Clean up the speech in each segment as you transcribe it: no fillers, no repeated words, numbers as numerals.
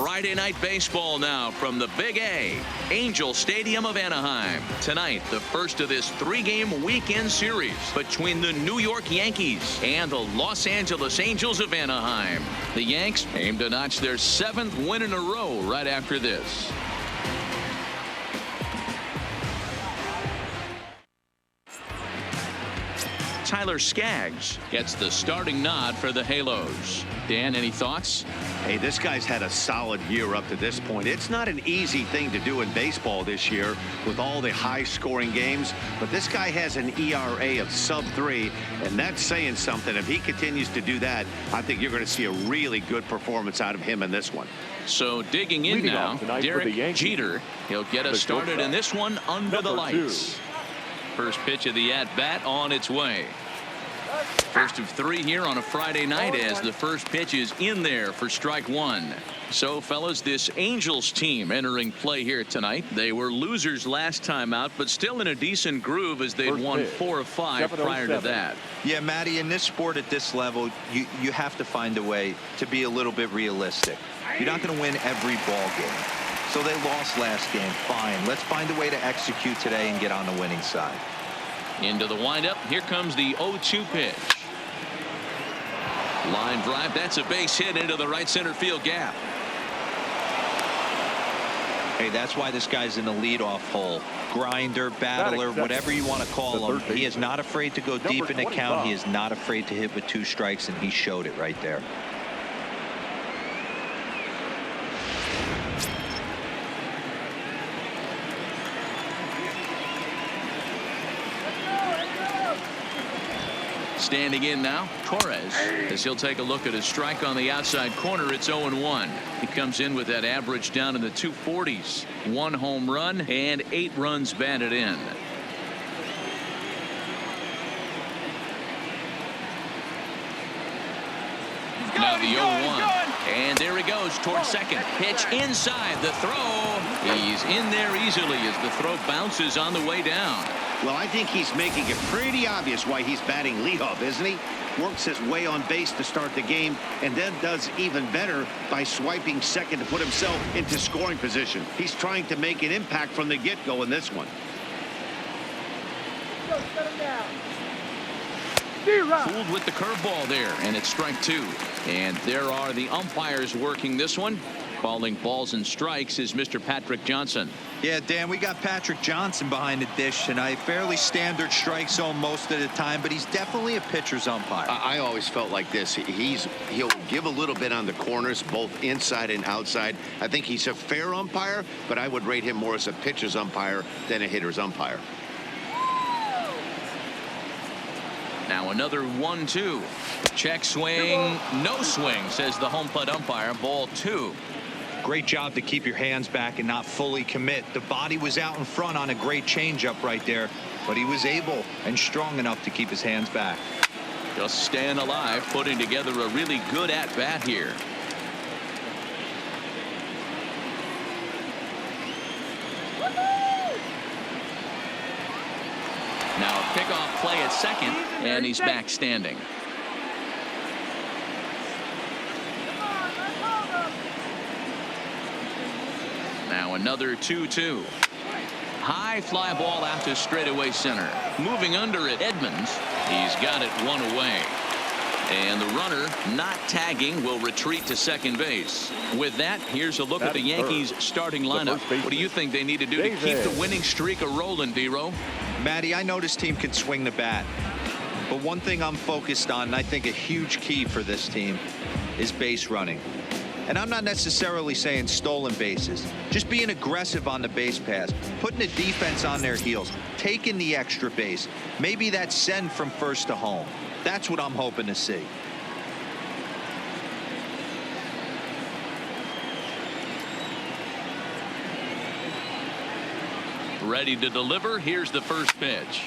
Friday night baseball now from the Big A, Angel Stadium of Anaheim. Tonight, the first of this three-game weekend series between the New York Yankees and the Los Angeles Angels of Anaheim. The Yanks aim to notch their 7th win in a row right after this. Tyler Skaggs gets the starting nod for the Halos. Dan, any thoughts? Hey, this guy's had a solid year up to this point. It's not an easy thing to do in baseball this year with all the high-scoring games, but this guy has an ERA of sub-3, and that's saying something. If he continues to do that, I think you're going to see a really good performance out of him in this one. So digging in now, Derek Jeter. He'll get us started in this one under the lights. First pitch of the at-bat on its way. First of 3 here on a Friday night as the first pitch is in there for strike one. So, fellas, this Angels team entering play here tonight. They were losers last time out, but still in a decent groove as they'd won 4 of 5 prior to that. Yeah, Matty, in this sport at this level, you have to find a way to be a little bit realistic. You're not going to win every ball game. So they lost last game. Fine. Let's find a way to execute today and get on the winning side. Into the windup. Here comes the 0-2 pitch. Line drive. That's a base hit into the right center field gap. Hey, that's why this guy's in the leadoff hole. Grinder, battler, whatever you want to call him. He is not afraid to go deep in the count. He is not afraid to hit with 2 strikes, and he showed it right there. Standing in now, Torres, as he'll take a look at his strike on the outside corner. It's 0-1. He comes in with that average down in the 240s. 1 home run and 8 runs batted in. Now the 0-1. And there he goes towards second. Pitch inside the throw. He's in there easily as the throw bounces on the way down. Well, I think he's making it pretty obvious why he's batting leadoff, isn't he? Works his way on base to start the game and then does even better by swiping second to put himself into scoring position. He's trying to make an impact from the get-go in this one. Fooled with the curveball there, and it's strike 2. And there are the umpires working this one. Calling balls and strikes is Mr. Patrick Johnson. Yeah, Dan, we got Patrick Johnson behind the dish tonight. Fairly standard strike zone most of the time, but he's definitely a pitcher's umpire. I always felt like this. He'll give a little bit on the corners, both inside and outside. I think he's a fair umpire, but I would rate him more as a pitcher's umpire than a hitter's umpire. Now another 1-2. Check swing, no swing, says the home plate umpire. Ball 2. Great job to keep your hands back and not fully commit. The body was out in front on a great changeup right there, but he was able and strong enough to keep his hands back. Just staying alive, putting together a really good at-bat here. Now a pickoff play at second, and he's back standing. Now another 2-2. High fly ball out to straightaway center. Moving under it, Edmonds. He's got it 1 away. And the runner not tagging will retreat to second base. With that, here's a look at the Yankees starting lineup. What do you think they need to do to keep the winning streak a-rolling, D-Row? Matty, I know this team can swing the bat. But one thing I'm focused on, and I think a huge key for this team, is base running. And I'm not necessarily saying stolen bases. Just being aggressive on the base pass, putting the defense on their heels, taking the extra base. Maybe that send from first to home. That's what I'm hoping to see. Ready to deliver. Here's the first pitch.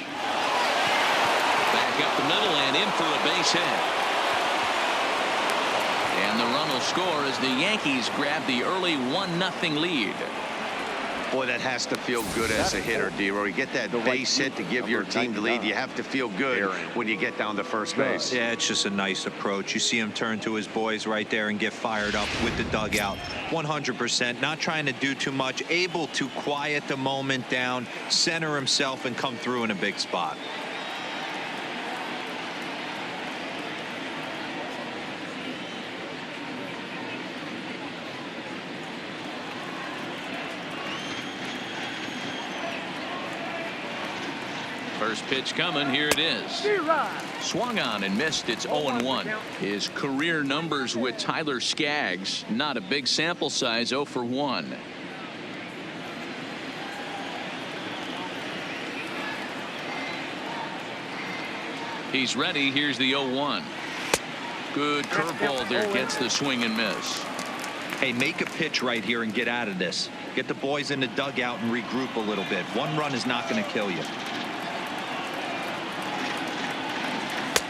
Back up the middle and in for a base hit. And the run will score as the Yankees grab the early 1-0 lead. Boy, that has to feel good as a hitter, D-Roy. You get that base hit to give your team the lead. You have to feel good when you get down to first base. Yeah, it's just a nice approach. You see him turn to his boys right there and get fired up with the dugout. 100%, not trying to do too much, able to quiet the moment down, center himself, and come through in a big spot. First pitch coming. Here it is. Swung on and missed. It's 0-1. His career numbers with Tyler Skaggs. Not a big sample size. 0 for 1. He's ready. Here's the 0-1. Good curveball there. Gets the swing and miss. Hey, make a pitch right here and get out of this. Get the boys in the dugout and regroup a little bit. One run is not going to kill you.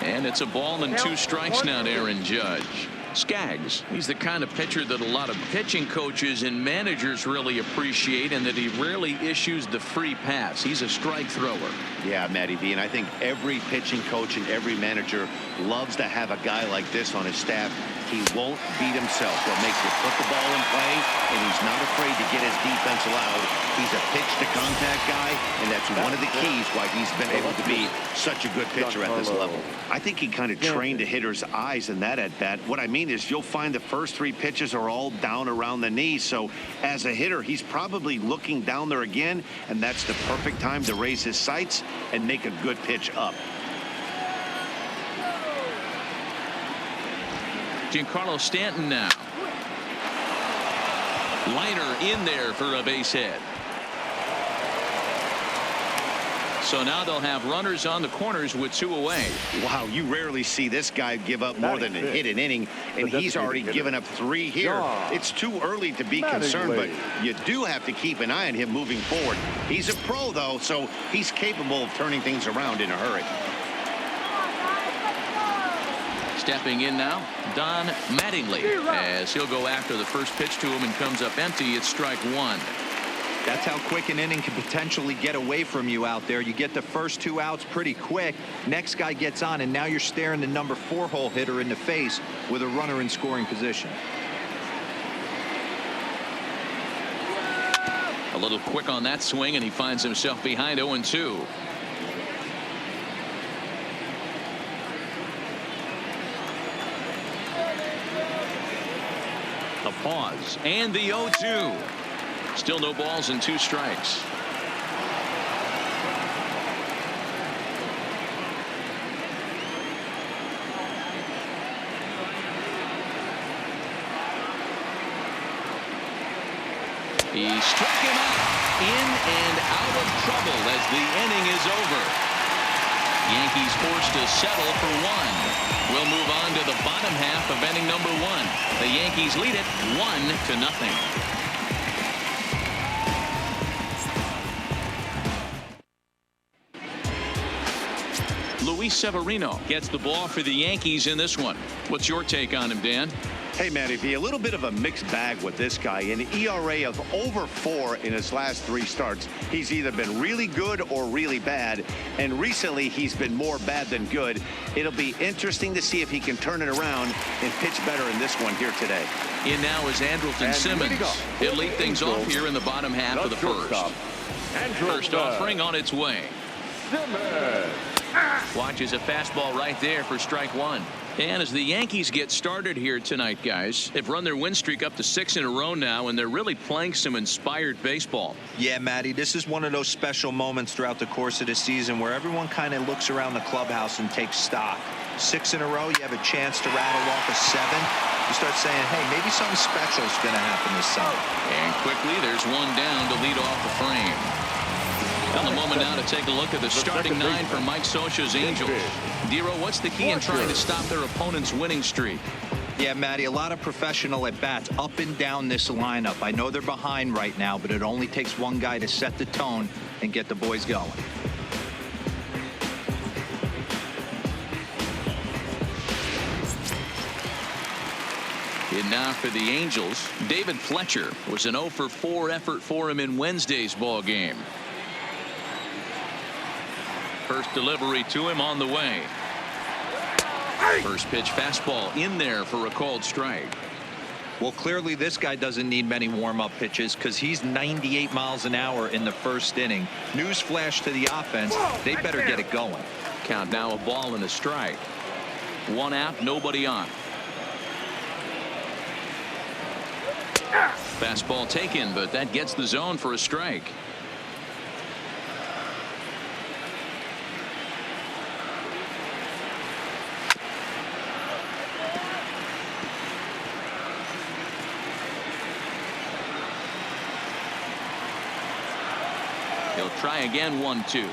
And it's a ball and 2 strikes now to Aaron Judge. Skaggs, he's the kind of pitcher that a lot of pitching coaches and managers really appreciate, and that he rarely issues the free pass. He's a strike thrower. Yeah, Matty V, and I think every pitching coach and every manager loves to have a guy like this on his staff. He won't beat himself. He'll make you put the ball in play, and he's not afraid to get his defense allowed. He's a pitch-to-contact guy, and that's one of the keys why he's been able to be such a good pitcher at this level. I think he kind of trained a hitter's eyes in that at-bat. What I mean is you'll find the first 3 pitches are all down around the knee, so as a hitter, he's probably looking down there again, and that's the perfect time to raise his sights and make a good pitch up. Giancarlo Stanton now. Liner in there for a base hit. So now they'll have runners on the corners with 2 away. Wow, you rarely see this guy give up more than a hit an inning, and he's already given up 3 here. It's too early to be concerned, but you do have to keep an eye on him moving forward. He's a pro, though, so he's capable of turning things around in a hurry. Stepping in now, Don Mattingly, as he'll go after the first pitch to him and comes up empty. It's strike 1. That's how quick an inning can potentially get away from you out there. You get the first 2 outs pretty quick. Next guy gets on, and now you're staring the number 4 hole hitter in the face with a runner in scoring position. A little quick on that swing, and he finds himself behind 0-2. The pause and the 0-2. Still no balls and 2 strikes. He struck him out. In and out of trouble as the inning is over. Yankees forced to settle for 1. We'll move on to the bottom half of inning number 1. The Yankees lead it 1-0. Luis Severino gets the ball for the Yankees in this one. What's your take on him, Dan? Hey, Matty V, a little bit of a mixed bag with this guy. An ERA of over 4 in his last 3 starts. He's either been really good or really bad, and recently he's been more bad than good. It'll be interesting to see if he can turn it around and pitch better in this one here today. In now is Andrelton Simmons. He'll lead things off here in the bottom half of the first. First offering on its way. Watches a fastball right there for strike 1. And as the Yankees get started here tonight, guys, they've run their win streak up to 6 in a row now, and they're really playing some inspired baseball. Yeah, Matty, this is one of those special moments throughout the course of the season where everyone kind of looks around the clubhouse and takes stock. 6 in a row, you have a chance to rattle off a 7. You start saying, hey, maybe something special is going to happen this summer. And quickly, there's one down to lead off the frame. Well, a moment now to take a look at the starting 9 for Mike Scioscia's Angels. Dero, what's the key in trying to stop their opponent's winning streak? Yeah, Matty, a lot of professional at-bats up and down this lineup. I know they're behind right now, but it only takes one guy to set the tone and get the boys going. In now for the Angels, David Fletcher. Was an 0 for 4 effort for him in Wednesday's ball game. First delivery to him on the way. First pitch fastball in there for a called strike. Well, clearly this guy doesn't need many warm-up pitches because he's 98 miles an hour in the first inning. Newsflash to the offense. They better get it going. Count now a ball and a strike. 1 out, nobody on. Fastball taken, but that gets the zone for a strike. He'll try again. 1-2.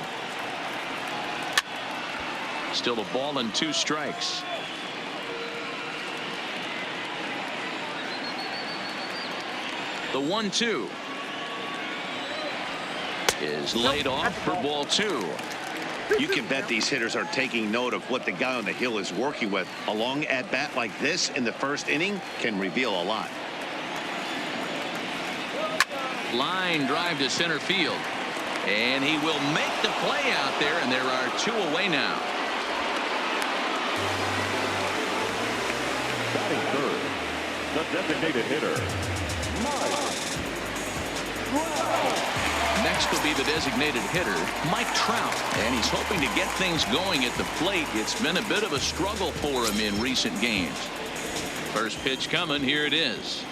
Still a ball and 2 strikes. The 1-2 is laid off for ball 2. You can bet these hitters are taking note of what the guy on the hill is working with. A long at bat like this in the first inning can reveal a lot. Line drive to center field. And he will make the play out there, and there are 2 away now. Batting third, the designated hitter, Next will be the designated hitter, Mike Trout, and he's hoping to get things going at the plate. It's been a bit of a struggle for him in recent games. First pitch coming. Here it is.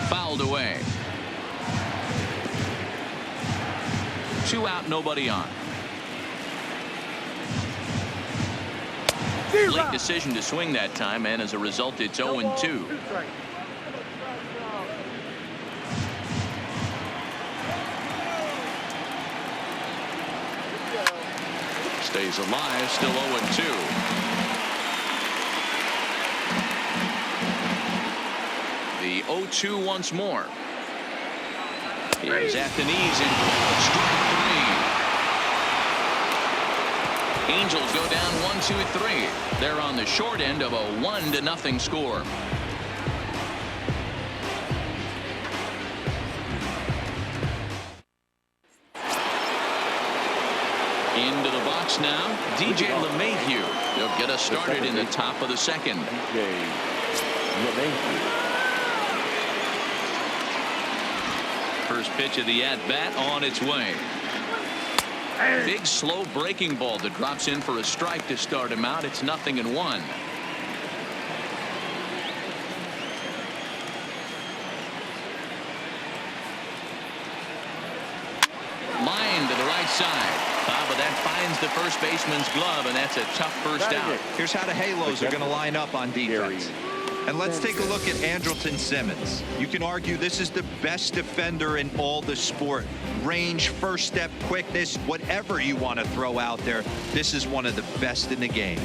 Fouled away. 2 out, nobody on. Late decision to swing that time, and as a result, it's 0-2. Stays alive, still 0-2. The 0-2 once more. He's at the knees and strike 3. Angels go down 1-2-3. They're on the short end of a 1-0 score. Into the box now, DJ LeMahieu. He'll get us started in the top of the second. First pitch of the at-bat on its way. Big slow breaking ball that drops in for a strike to start him out. It's 0-1. Line to the right side. But that finds the first baseman's glove, and that's a tough first out. Here's how the Halos are going to line up on defense. And let's take a look at Andrelton Simmons. You can argue this is the best defender in all the sport. Range, first step, quickness, whatever you want to throw out there, this is one of the best in the game.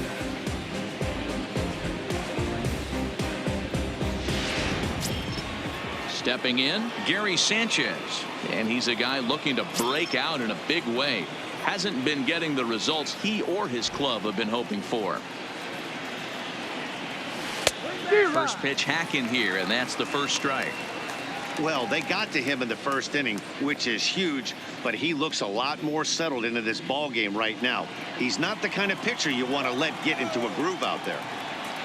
Stepping in, Gary Sanchez. And he's a guy looking to break out in a big way. Hasn't been getting the results he or his club have been hoping for. First pitch hack in here, and that's the first strike. Well, they got to him in the first inning, which is huge, but he looks a lot more settled into this ball game right now. He's not the kind of pitcher you want to let get into a groove out there.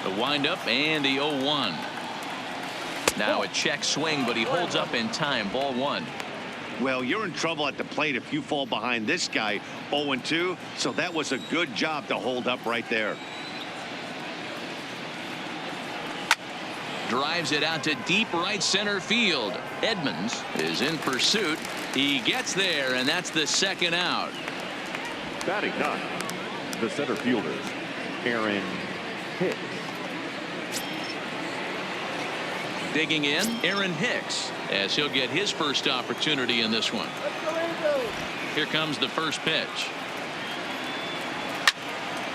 The windup and the 0-1. Now a check swing, but he holds up in time. Ball 1. Well, you're in trouble at the plate if you fall behind this guy 0-2, so that was a good job to hold up right there. Drives it out to deep right center field. Edmonds is in pursuit. He gets there, and that's the second out. Batting 9, the center fielders, Aaron Hicks. Digging in, Aaron Hicks, as he'll get his first opportunity in this one. Here comes the first pitch.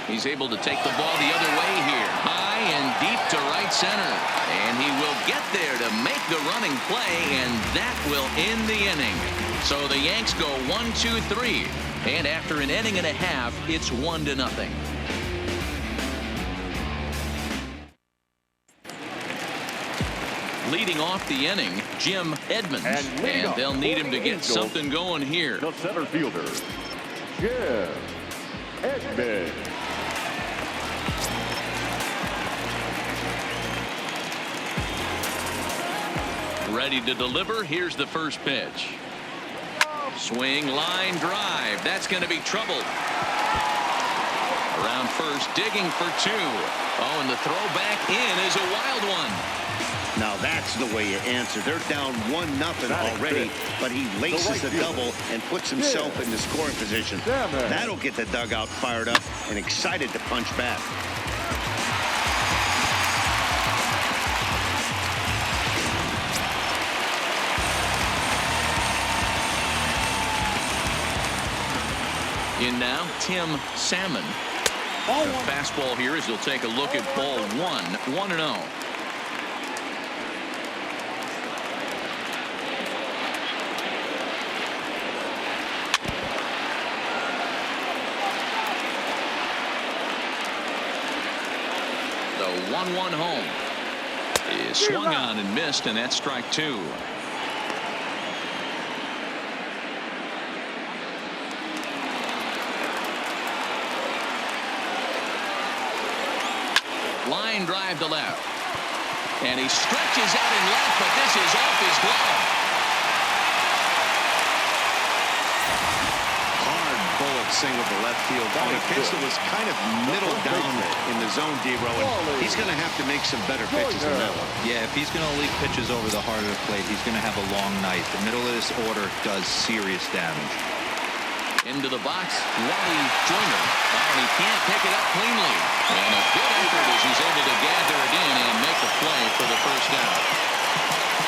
He's able to take the ball the other way here. High and deep to right center. And he will get there to make the running play, and that will end the inning. So the Yanks go 1-2-3. And after an inning and a half, it's 1-0. Leading off the inning, Jim Edmonds. And they'll need him to get something going here. The center fielder, Jim Edmonds. Ready to deliver. Here's the first pitch. Swing, line drive. That's going to be trouble. Around first, digging for 2. Oh, and the throw back in is a wild one. Now that's the way you answer. They're down 1-0 already, but he laces the double and puts himself in the scoring position. That'll get the dugout fired up and excited to punch back. In now, Tim Salmon. Fastball here as he'll take a look at ball 1, 1-0. The 1-1 home is swung on and missed, and that's strike 2. Line drive to left. And he stretches out in left, but this is off his glove. Hard bullet single to left field. On a pitch that was kind of middle down in the zone, D-Row. And he's going to have to make some better pitches than that one. Yeah, if he's going to leak pitches over the heart of the plate, he's going to have a long night. The middle of this order does serious damage. Into the box, Wally Joyner. Oh, and he can't pick it up cleanly. And a good effort as he's able to gather it in and make the play for the first down.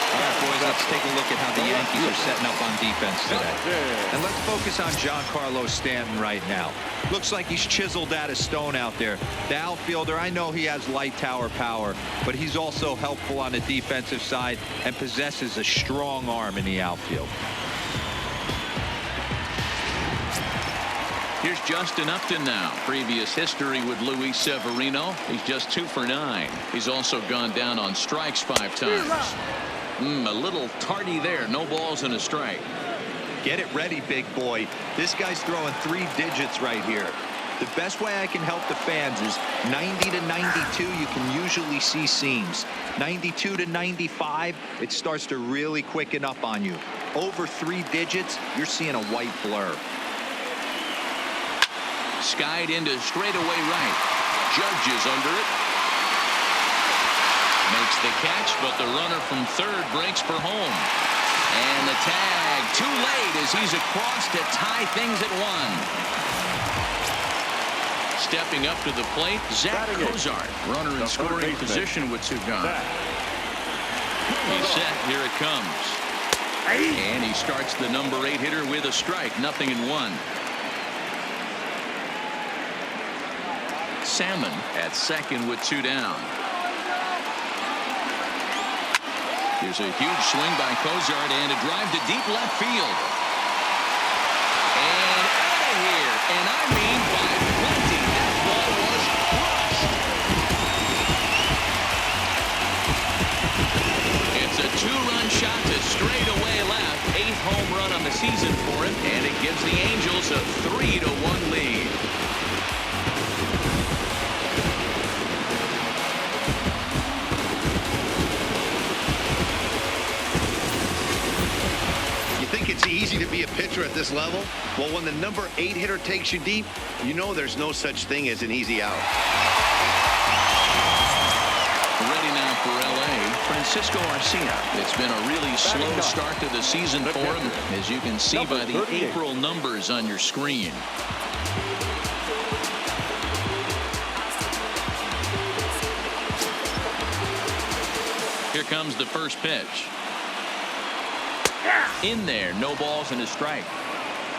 All right, boys, let's take a look at how the Yankees are setting up on defense today. And let's focus on Giancarlo Stanton right now. Looks like he's chiseled out of stone out there. The outfielder, I know he has light tower power, but he's also helpful on the defensive side and possesses a strong arm in the outfield. Here's Justin Upton now. Previous history with Luis Severino. He's just 2 for 9. He's also gone down on strikes 5 times. A little tardy there. No balls and a strike. Get it ready, big boy. This guy's throwing 3 digits right here. The best way I can help the fans is 90 to 92. You can usually see seams. 92 to 95, it starts to really quicken up on you. Over 3 digits, you're seeing a white blur. Skied into straightaway right. Judge is under it. Makes the catch, but the runner from third breaks for home. And the tag too late as he's across to tie things at 1. Stepping up to the plate, Zach Cozart. Runner in scoring position with 2 gone. He's set. Here it comes. And he starts the number 8 hitter with a strike. 0-1. Salmon at second with 2 down. Here's a huge swing by Cozart and a drive to deep left field. And out of here. And I mean by plenty. That ball was crushed. It's a 2-run shot to straightaway left. 8th home run on the season for him. And it gives the Angels a 3-1 lead. It's easy to be a pitcher at this level. Well, when the number 8 hitter takes you deep, you know there's no such thing as an easy out. Ready now for LA, Francisco Arcia. It's been a really slow start to the season for him, as you can see by the April numbers on your screen. Here comes the first pitch. In there, no balls and a strike.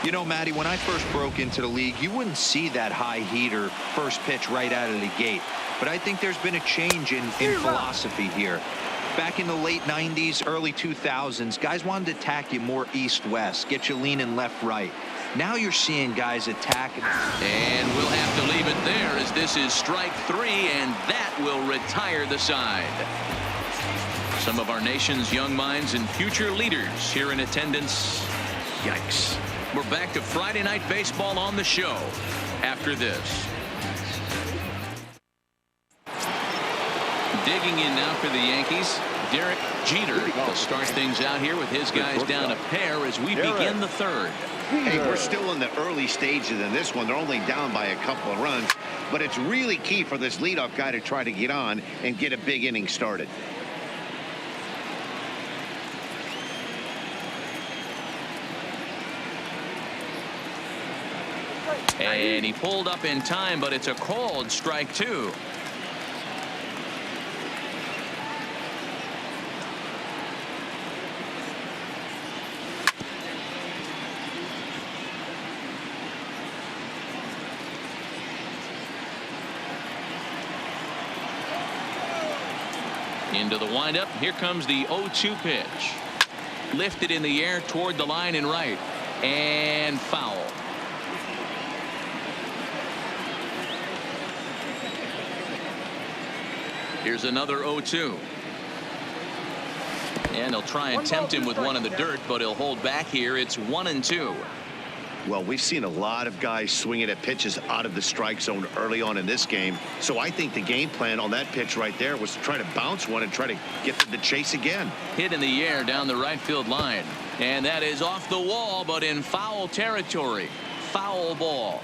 You know, Matty, when I first broke into the league, you wouldn't see that high heater first pitch right out of the gate. But I think there's been a change in philosophy here. Back in the late 90s, early 2000s, guys wanted to attack you more east-west, get you leaning left-right. Now you're seeing guys attack. And we'll have to leave it there as this is strike 3, and that will retire the side. Some of our nation's young minds and future leaders here in attendance. Yikes. We're back to Friday Night Baseball on the show after this. Digging in now for the Yankees, Derek Jeter will start things out here with his guys down a pair as we begin the third. Hey, we're still in the early stages in this one. They're only down by a couple of runs, but it's really key for this leadoff guy to try to get on and get a big inning started. And he pulled up in time, but it's a called strike two. Into the windup. Here comes the 0-2 pitch. Lifted in the air toward the line and right. And foul. Here's another 0-2. And they'll try and tempt him with one in the dirt, but he'll hold back here. It's 1-2. Well, we've seen a lot of guys swinging at pitches out of the strike zone early on in this game. So I think the game plan on that pitch right there was to try to bounce one and try to get to the chase again. Hit in the air down the right field line. And that is off the wall, but in foul territory. Foul ball.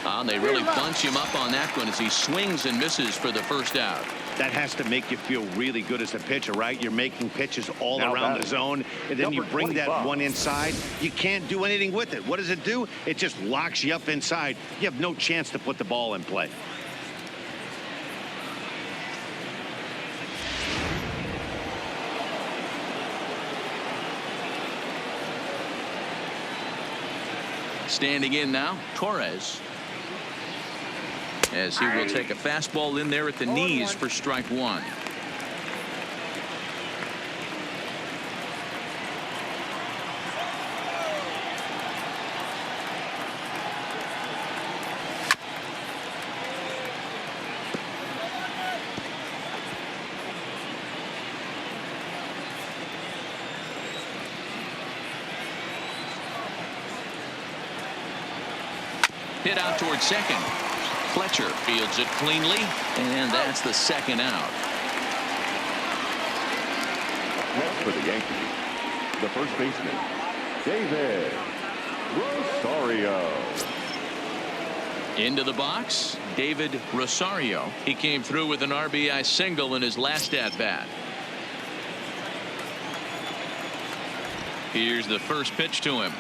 And they really bunch him up on that one as he swings and misses for the first out. That has to make you feel really good as a pitcher, right? You're making pitches all around the zone, and then you bring that one inside. You can't do anything with it. What does it do? It just locks you up inside. You have no chance to put the ball in play. Standing in now, Torres. As he will take a fastball in there at the knees for strike one. Hit out towards second. Fletcher fields it cleanly, and that's the second out. Next for the Yankees, the first baseman, David Rosario. Into the box, David Rosario. He came through with an RBI single in his last at-bat. Here's the first pitch to him.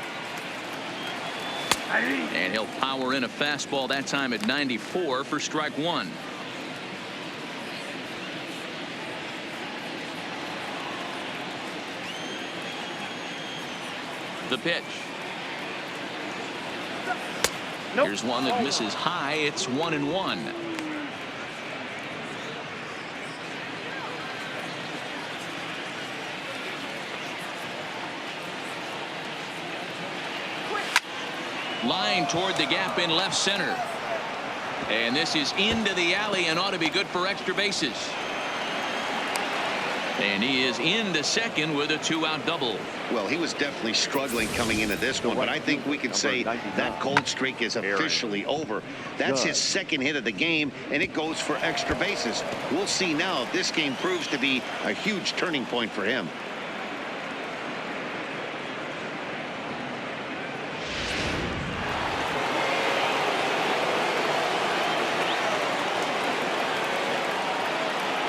And he'll power in a fastball that time at 94 for strike one. The pitch. Here's one that misses high. It's 1-1. Line toward the gap in left center. And this is into the alley and ought to be good for extra bases. And he is into second with a 2-out double. Well, he was definitely struggling coming into this one, but I think we can say that cold streak is officially over. That's his second hit of the game, and it goes for extra bases. We'll see now if this game proves to be a huge turning point for him.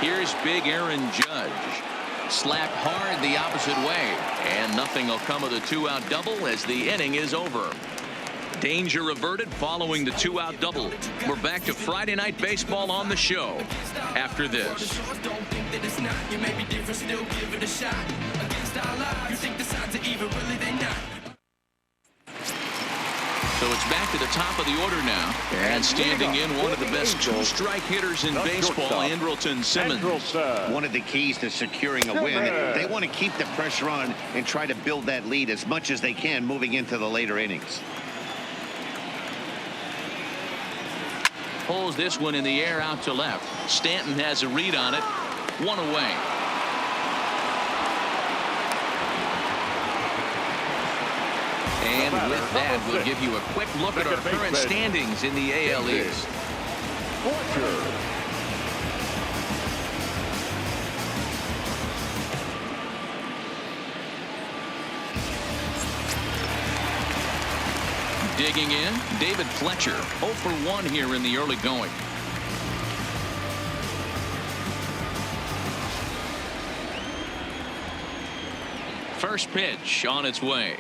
Here's big Aaron Judge. Slap hard the opposite way. And nothing will come of the 2-out double as the inning is over. Danger averted following the 2-out double. We're back to Friday Night Baseball on the show after this. So it's back to the top of the order now. And standing in one of the best two-strike hitters in baseball, Andrelton Simmons. One of the keys to securing a win. They want to keep the pressure on and try to build that lead as much as they can moving into the later innings. pulls this one in the air out to left. Stanton has a read on it. One away. And with that, we'll give you a quick look at our current standings in the AL East. Digging in, David Fletcher, 0 for 1 here in the early going. First pitch on its way.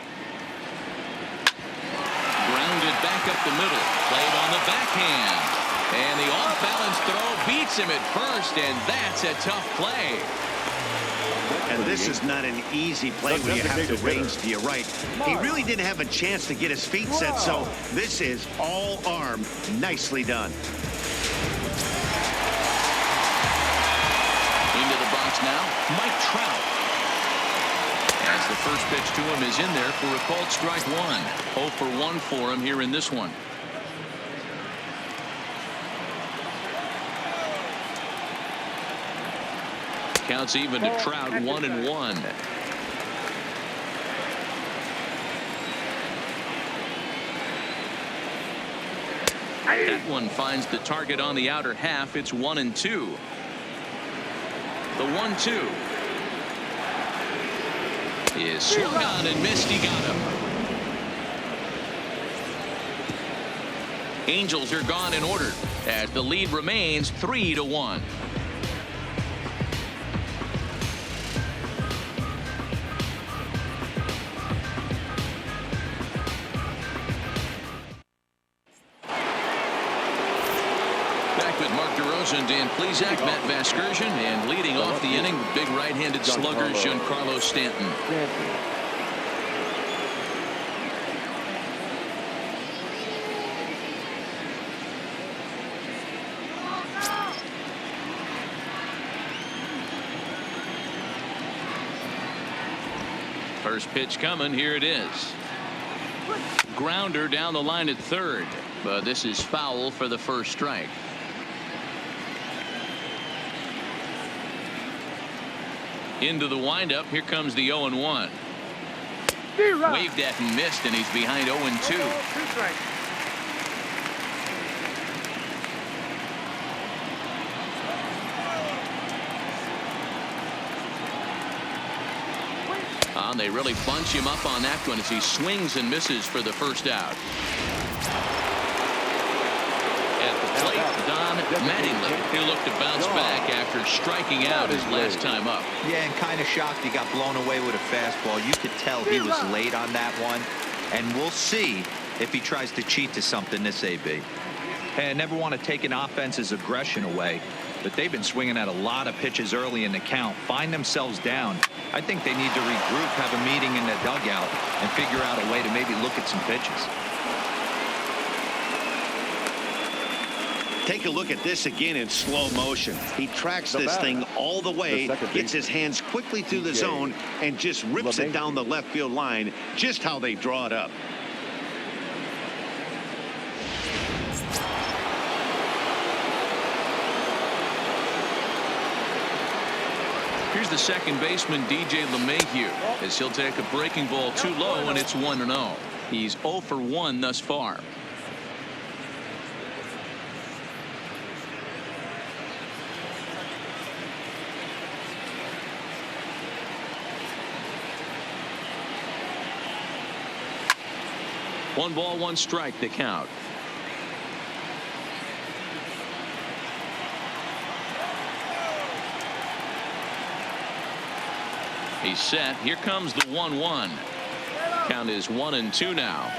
Grounded back up the middle. Played on the backhand. And the off-balance throw beats him at first, and that's a tough play. And this is not an easy play when you have to range to your right. He really didn't have a chance to get his feet set, so this is all arm. Nicely done. Into the box now, Mike Trout. As the first pitch to him is in there for a called strike one. 0 for 1 for him here in this one. Counts even to Trout, 1-1. That one finds the target on the outer half. It's 1-2. The 1-2 is swung on and missed. He got him. Angels are gone in order as the lead remains 3-1. Dan Plesac, Matt Vasgersian, and leading off the inning, big right-handed slugger Giancarlo Stanton. First pitch coming. Here it is. Grounder down the line at third, but this is foul for the first strike. Into the windup. Here comes the 0-1. Waved at and missed, and he's behind 0-2. They really bunch him up on that one as he swings and misses for the first out. Don Mattingly, who looked to bounce back after striking out his last time up. Yeah, and kind of shocked he got blown away with a fastball. You could tell he was late on that one, and we'll see if he tries to cheat to something this AB. Hey, I never want to take an offense's aggression away, but they've been swinging at a lot of pitches early in the count, find themselves down. I think they need to regroup, have a meeting in the dugout, and figure out a way to maybe look at some pitches. Take a look at this again in slow motion. He tracks this thing all the way, gets his hands quickly through the zone, and just rips it down the left field line, just how they draw it up. Here's the second baseman, DJ LeMahieu, as he'll take a breaking ball too low, and it's 1-0. He's 0 for 1 thus far. One ball, one strike to count. He's set. Here comes the 1-1. Count is 1-2 now.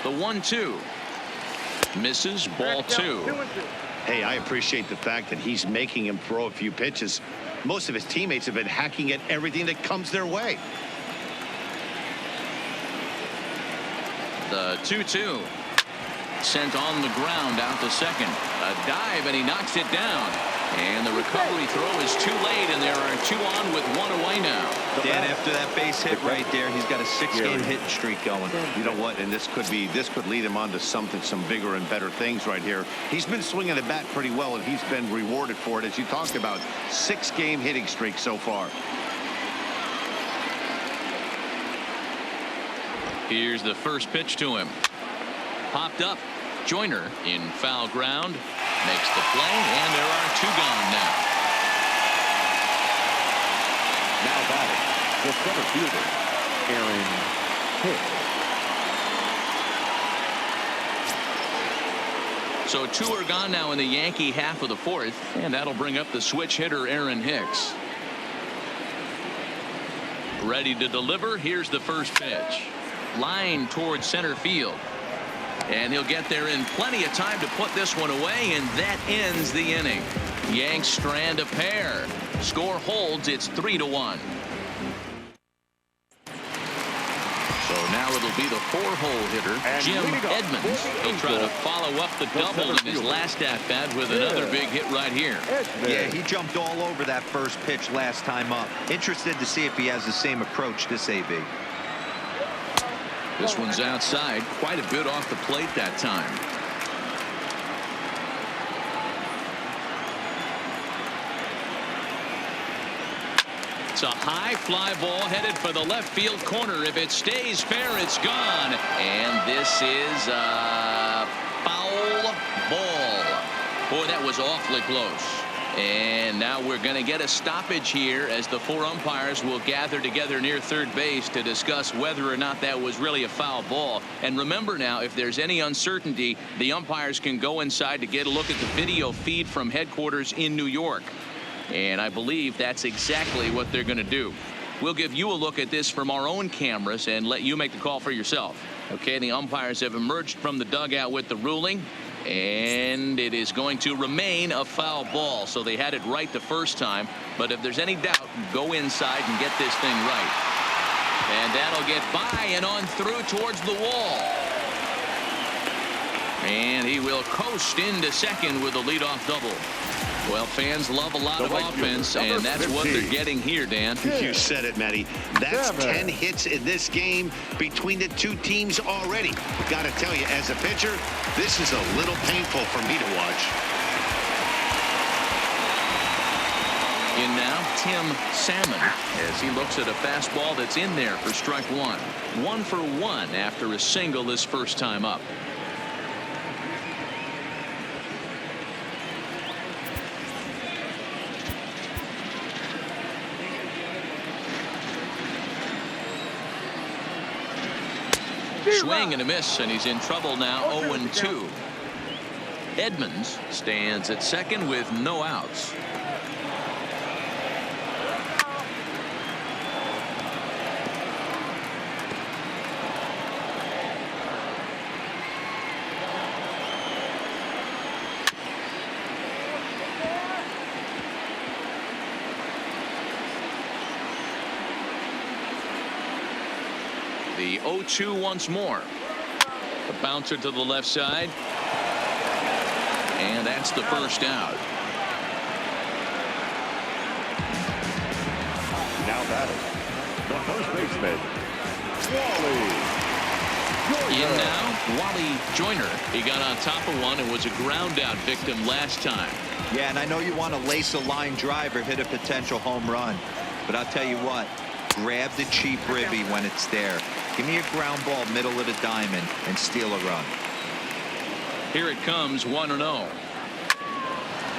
The 1-2 misses. Ball 2. Hey, I appreciate the fact that he's making him throw a few pitches. Most of his teammates have been hacking at everything that comes their way. The 2-2 sent on the ground out to second. A dive, and he knocks it down. And the recovery throw is too late, and there are 2 on with 1 away now. Dan, after that base hit right there, he's got a 6-game hitting streak going. You know what? And this could lead him on to some bigger and better things right here. He's been swinging the bat pretty well, and he's been rewarded for it, as you talked about. 6-game hitting streak so far. Here's the first pitch to him. Popped up. Joyner in foul ground. Makes the play, and there are 2 gone now. Now batting, the center fielder, Aaron Hicks. So 2 are gone now in the Yankee half of the 4th, and that'll bring up the switch hitter Aaron Hicks. Ready to deliver. Here's the first pitch. Line towards center field. And he'll get there in plenty of time to put this one away, and that ends the inning. Yanks strand a pair. Score holds. It's 3-1. So now it'll be the 4-hole hitter, And Jim leading off Edmonds. for the He'll try to Angels, follow up the double in his fielder. last at-bat with another big hit right here. Yeah, he jumped all over that first pitch last time up. Interested to see if he has the same approach this AB. This one's outside, quite a bit off the plate that time. It's a high fly ball headed for the left field corner. If it stays fair, it's gone. And this is a foul ball. Boy, that was awfully close. And now we're going to get a stoppage here as the 4 umpires will gather together near third base to discuss whether or not that was really a foul ball. And remember now, if there's any uncertainty, the umpires can go inside to get a look at the video feed from headquarters in New York. And I believe that's exactly what they're going to do. We'll give you a look at this from our own cameras and let you make the call for yourself. Okay, the umpires have emerged from the dugout with the ruling. And it is going to remain a foul ball. So they had it right the first time. But if there's any doubt, go inside and get this thing right. And that'll get by and on through towards the wall. And he will coast into second with a leadoff double. Well, fans love a lot of offense, and that's what they're getting here, Dan. You said it, Matty. That's 10 hits in this game between the 2 teams already. Got to tell you, as a pitcher, this is a little painful for me to watch. In now, Tim Salmon, as he looks at a fastball that's in there for strike 1. 1 for 1 after a single this first time up. Swing and a miss, and he's in trouble now. 0-2. Edmonds stands at second with no outs. The 0-2 once more. The bouncer to the left side. And that's the first out. Now batting, the first baseman, Wally Joyner. In now, Wally Joyner. He got on top of one and was a ground out victim last time. Yeah, and I know you want to lace a line drive or hit a potential home run. But I'll tell you what, grab the cheap ribby when it's there. Give me a ground ball middle of the diamond and steal a run. Here it comes, 1-0.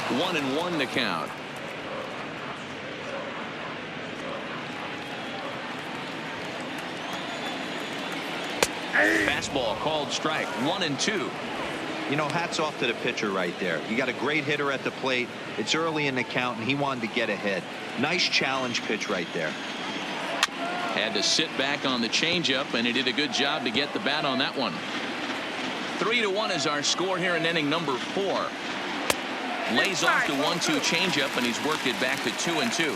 1-1 to count. Fastball called strike. 1-2. You know, hats off to the pitcher right there. You got a great hitter at the plate. It's early in the count, and he wanted to get ahead. Nice challenge pitch right there. Had to sit back on the changeup, and he did a good job to get the bat on that one. 3-1 is our score here in inning number 4. Lays off the 1-2 changeup, and he's worked it back to 2-2.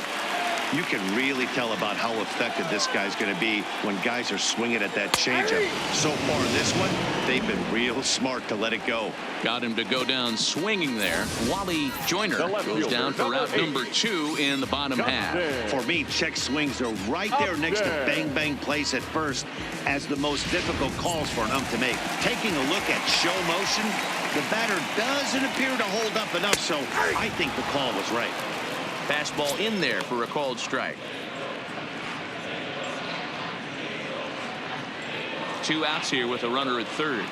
You can really tell about how effective this guy's going to be when guys are swinging at that changeup. So far in this one, they've been real smart to let it go. Got him to go down swinging there. Wally Joyner goes down for route number 2 in the bottom half. For me, check swings are right there next to bang bang plays at first as the most difficult calls for an ump to make. Taking a look at show motion, the batter doesn't appear to hold up enough, so I think the call was right. Fastball in there for a called strike. 2 outs here with a runner at third.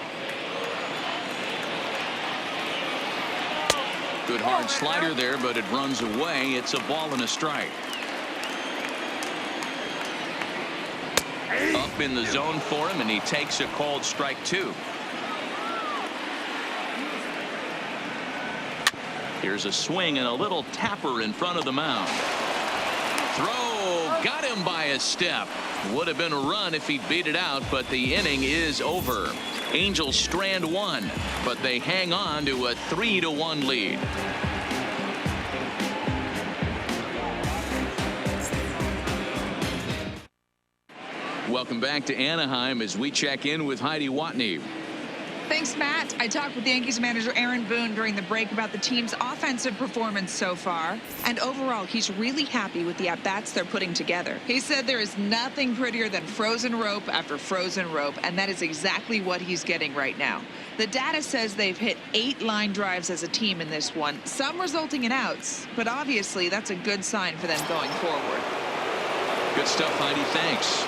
Good hard slider there, but it runs away. It's a ball and a strike. Up in the zone for him, and he takes a called strike 2. Here's a swing and a little tapper in front of the mound. Throw, got him by a step. Would have been a run if he'd beat it out, but the inning is over. Angels strand 1, but they hang on to a 3-1 lead. Welcome back to Anaheim as we check in with Heidi Watney. Thanks, Matt. I talked with Yankees manager Aaron Boone during the break about the team's offensive performance so far. And overall, he's really happy with the at-bats they're putting together. He said there is nothing prettier than frozen rope after frozen rope, and that is exactly what he's getting right now. The data says they've hit 8 line drives as a team in this one, some resulting in outs, but obviously that's a good sign for them going forward. Good stuff, Heidi. Thanks.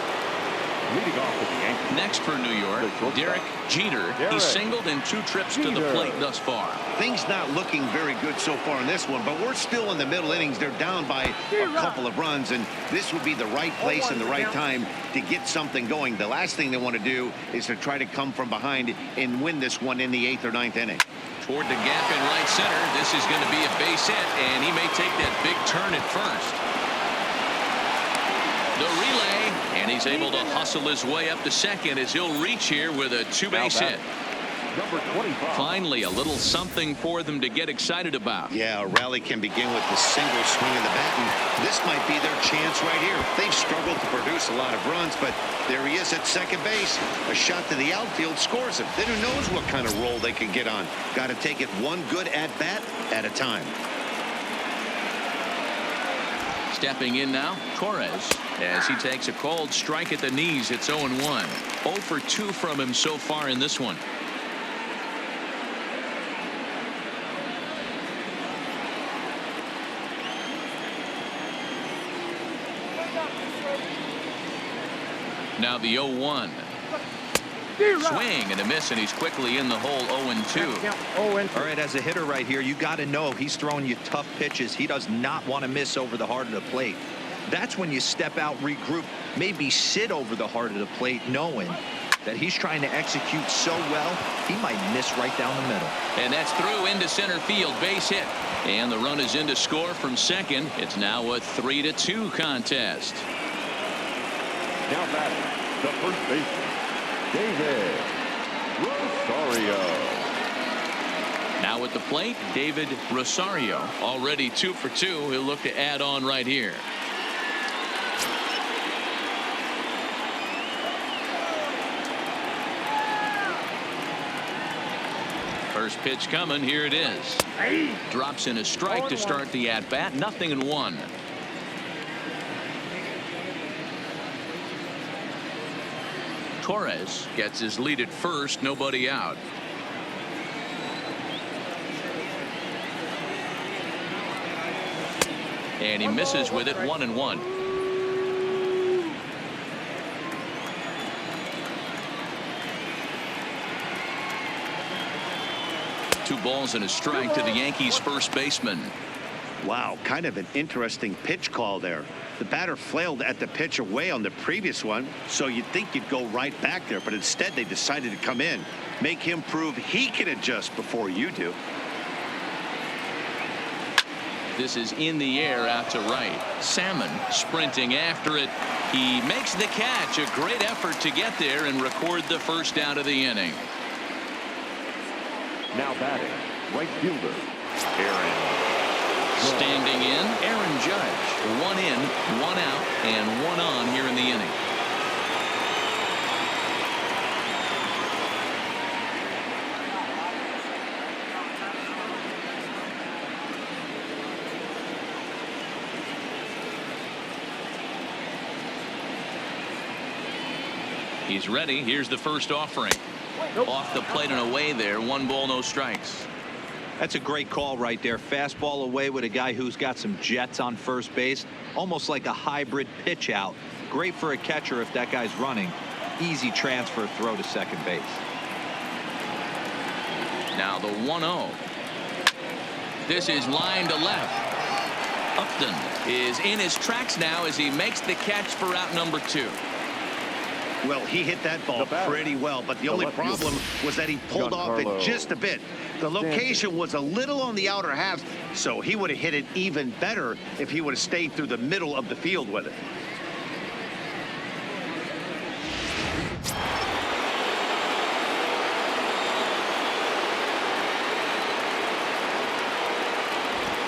Leading off with the Yankees. Next for New York, Derek Jeter. He's singled in 2 trips to the plate thus far. Things not looking very good so far in this one, but we're still in the middle innings. They're down by a couple of runs, and this would be the right place and the right time to get something going. The last thing they want to do is to try to come from behind and win this one in the 8th or 9th inning. Toward the gap in right center. This is going to be a base hit, and he may take that big turn at first. The relay, and he's able to hustle his way up to second as he'll reach here with a 2-base hit. Number 25. Finally, a little something for them to get excited about. Yeah, a rally can begin with the single swing of the bat, and this might be their chance right here. They've struggled to produce a lot of runs, but there he is at second base. A shot to the outfield scores him. Then who knows what kind of roll they can get on. Got to take it one good at-bat at a time. Stepping in now, Torres, as he takes a called strike at the knees. It's 0-1. 0 for 2 from him so far in this one. Now the 0-1. Swing and a miss, and he's quickly in the hole. 0-2. All right, as a hitter right here, you got to know he's throwing you tough pitches. He does not want to miss over the heart of the plate. That's when you step out, regroup, maybe sit over the heart of the plate, knowing that he's trying to execute so well, he might miss right down the middle. And that's through into center field. Base hit. And the run is in to score from second. It's now a 3-2 contest. Now batting, the first baseman, David Rosario. Now at the plate, David Rosario. Already 2 for 2. He'll look to add on right here. First pitch coming. Here it is. Drops in a strike to start the at-bat. 0-1. Torres gets his lead at first. Nobody out. And he misses with it. 1-1. Two balls and a strike to the Yankees first baseman. Wow, kind of an interesting pitch call there. The batter flailed at the pitch away on the previous one, so you'd think you'd go right back there, but instead they decided to come in, make him prove he can adjust before you do. This is in the air out to right. Salmon sprinting after it. He makes the catch. A great effort to get there and record the first out of the inning. Now batting, right fielder, Aaron. Standing in, Aaron Judge. 1 in, 1 out, and 1 on here in the inning. He's ready. Here's the first offering. Off the plate and away there. 1 ball, no strikes. That's a great call right there. Fastball away with a guy who's got some jets on first base. Almost like a hybrid pitch out. Great for a catcher if that guy's running. Easy transfer throw to second base. Now the 1-0. This is line to left. Upton is in his tracks now as he makes the catch for out number 2. Well, he hit that ball pretty well, but the only problem was that he pulled off it just a bit. The location was a little on the outer half, so he would have hit it even better if he would have stayed through the middle of the field with it.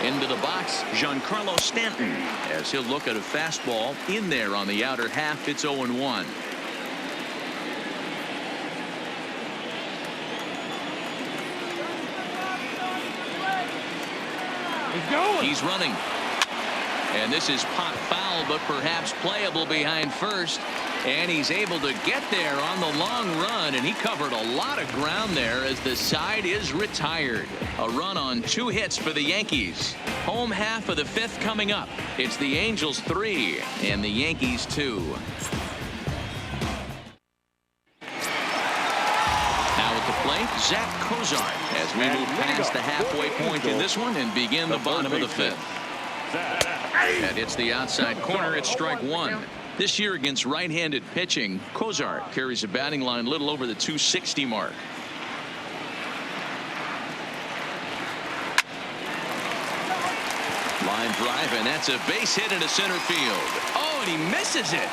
Into the box, Giancarlo Stanton, as he'll look at a fastball in there on the outer half. It's 0-1. He's running. And this is pop foul, but perhaps playable behind first. And he's able to get there on the long run, and he covered a lot of ground there as the side is retired. A run on 2 hits for the Yankees. Home half of the 5th coming up. It's the Angels 3 and the Yankees 2. Zach Cozart as we move past the halfway point in this one and begin the bottom of the 5th. And it's the outside corner. It's strike 1. This year against right-handed pitching, Cozart carries a batting line a little over the 260 mark. Line drive, and that's a base hit into center field. Oh, and he misses it.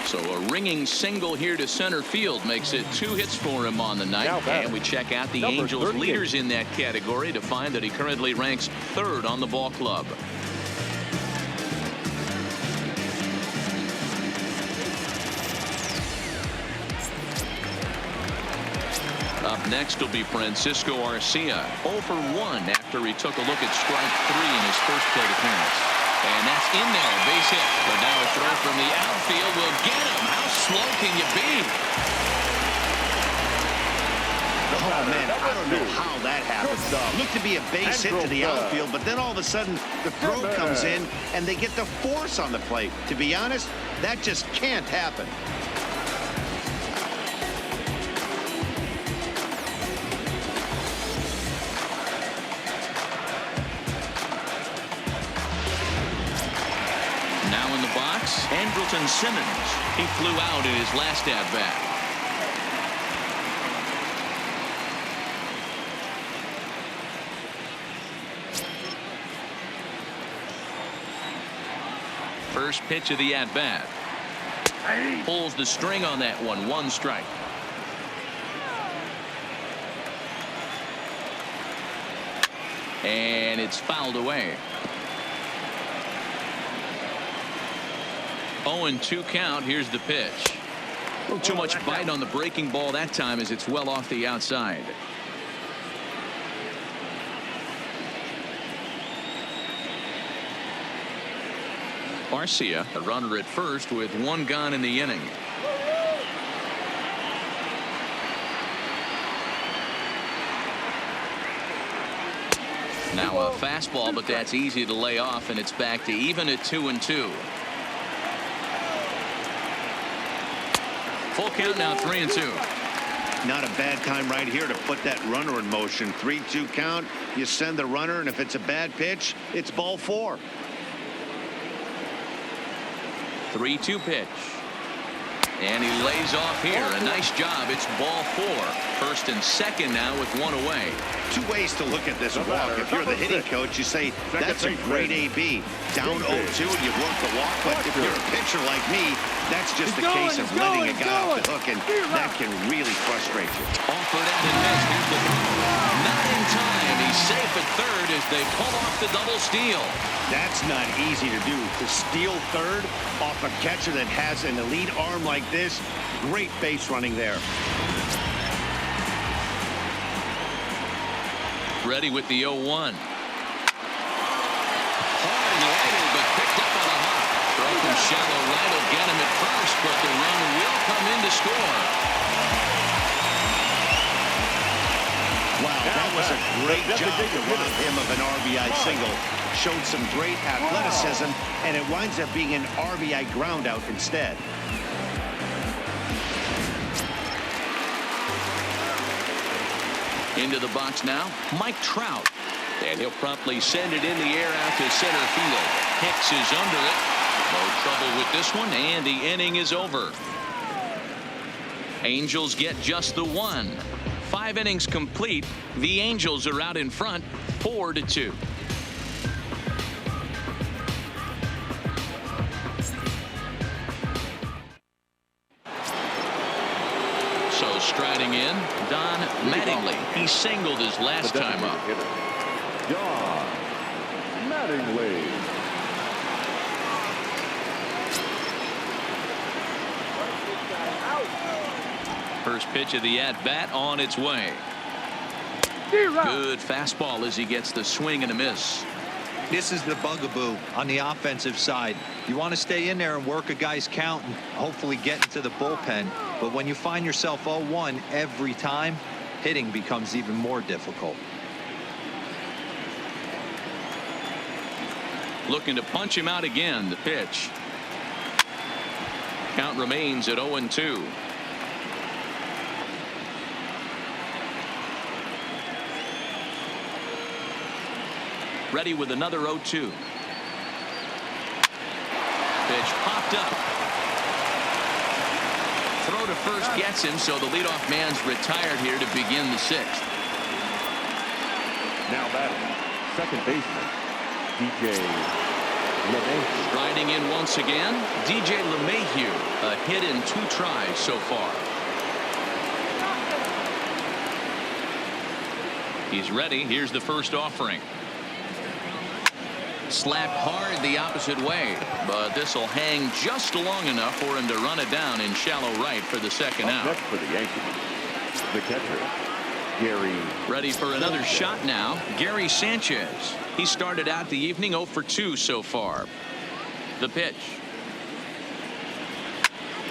So a ringing single here to center field makes it 2 hits for him on the night. And we check out the Angels leaders in that category to find that he currently ranks 3rd on the ball club. Up next will be Francisco Arcia. 0 for 1 after he took a look at strike 3 in his first plate appearance. And that's in there, base hit. But now a throw from the outfield will get him. How slow can you be? Oh, man, I don't know how that happened. Looked to be a base hit to the outfield, but then all of a sudden the throw comes in and they get the force on the plate. To be honest, that just can't happen. Andrelton Simmons. He flew out in his last at-bat. First pitch of the at-bat. Pulls the string on that one. 1 strike. And it's fouled away. 0-2 count. Here's the pitch. A little too much bite on the breaking ball that time as it's well off the outside. Arcia, a runner at first with 1 gone in the inning. Now a fastball, but that's easy to lay off, and it's back to even at 2-2. Full count now, 3-2. Not a bad time right here to put that runner in motion. 3-2 count. You send the runner, and if it's a bad pitch, it's ball 4. 3-2 pitch. And he lays off here. A nice job. It's ball 4. First and second now with 1 away. 2 ways to look at this walk. If you're the hitting coach, you say that's a great AB. Down 0-2 and you work the walk. But if you're a pitcher like me, that's just a case of letting a guy off the hook, and that can really frustrate you. Offered out and missed. Here's the throw. Not in time. as they pull off the double steal. That's not easy to do. To steal third off a catcher that has an elite arm like this, great base running there. Ready with the 0-1. Hard liner, but picked up on a hop. Throw from shallow right will get him at first, but the run will come in to score. Wow, that was a great job to rob him of an RBI single. Showed some great athleticism, and it winds up being an RBI ground out instead. Into the box now, Mike Trout. And he'll promptly send it in the air out to center field. Hicks is under it. No trouble with this one, and the inning is over. Angels get just the one. 5 innings complete. The Angels are out in front, 4-2. So striding in, Don Mattingly. He singled his last time up. Don Mattingly. First pitch of the at-bat on its way. Good fastball as he gets the swing and a miss. This is the bugaboo on the offensive side. You want to stay in there and work a guy's count and hopefully get into the bullpen. But when you find yourself 0-1 every time, hitting becomes even more difficult. Looking to punch him out again. The pitch. Count remains at 0-2. Ready with another 0-2. Pitch popped up. Throw to first gets him, so the leadoff man's retired here to begin the 6th. Now batting, second baseman, DJ LeMahieu. Striding in once again, DJ LeMahieu. A hit in 2 tries so far. He's ready. Here's the first offering. Slapped hard the opposite way, but this will hang just long enough for him to run it down in shallow right for the second out. Next for the Yankees, the catcher, Gary. Ready for another shot now, Gary Sanchez. He started out the evening 0 for 2 so far. The pitch.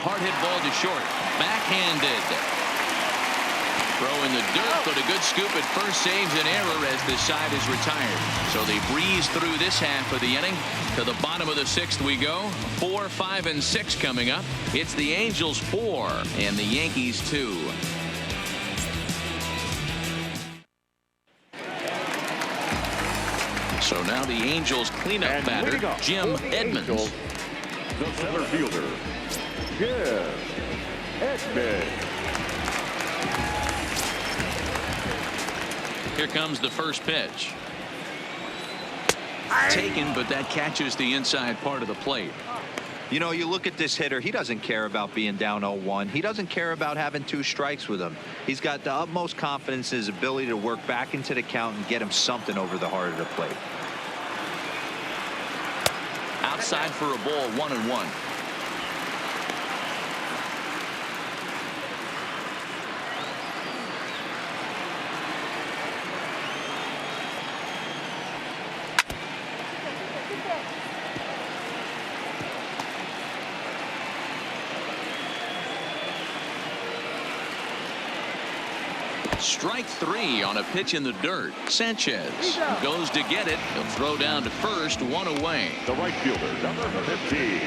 Hard hit ball to short. Backhanded. Throw in the dirt, but a good scoop at first saves an error as this side is retired. So they breeze through this half of the inning. To the bottom of the 6th we go. 4, 5, and 6 coming up. It's the Angels 4 and the Yankees 2. So now the Angels cleanup batter, Jim Edmonds. Angels, the center fielder, Jim Edmonds. Here comes the first pitch. Taken, but that catches the inside part of the plate. You know, you look at this hitter, he doesn't care about being down 0-1. He doesn't care about having 2 strikes with him. He's got the utmost confidence in his ability to work back into the count and get him something over the heart of the plate. Outside for a ball, 1-1. Strike 3 on a pitch in the dirt. Sanchez goes to get it. He'll throw down to first, 1 away. The right fielder, number 15,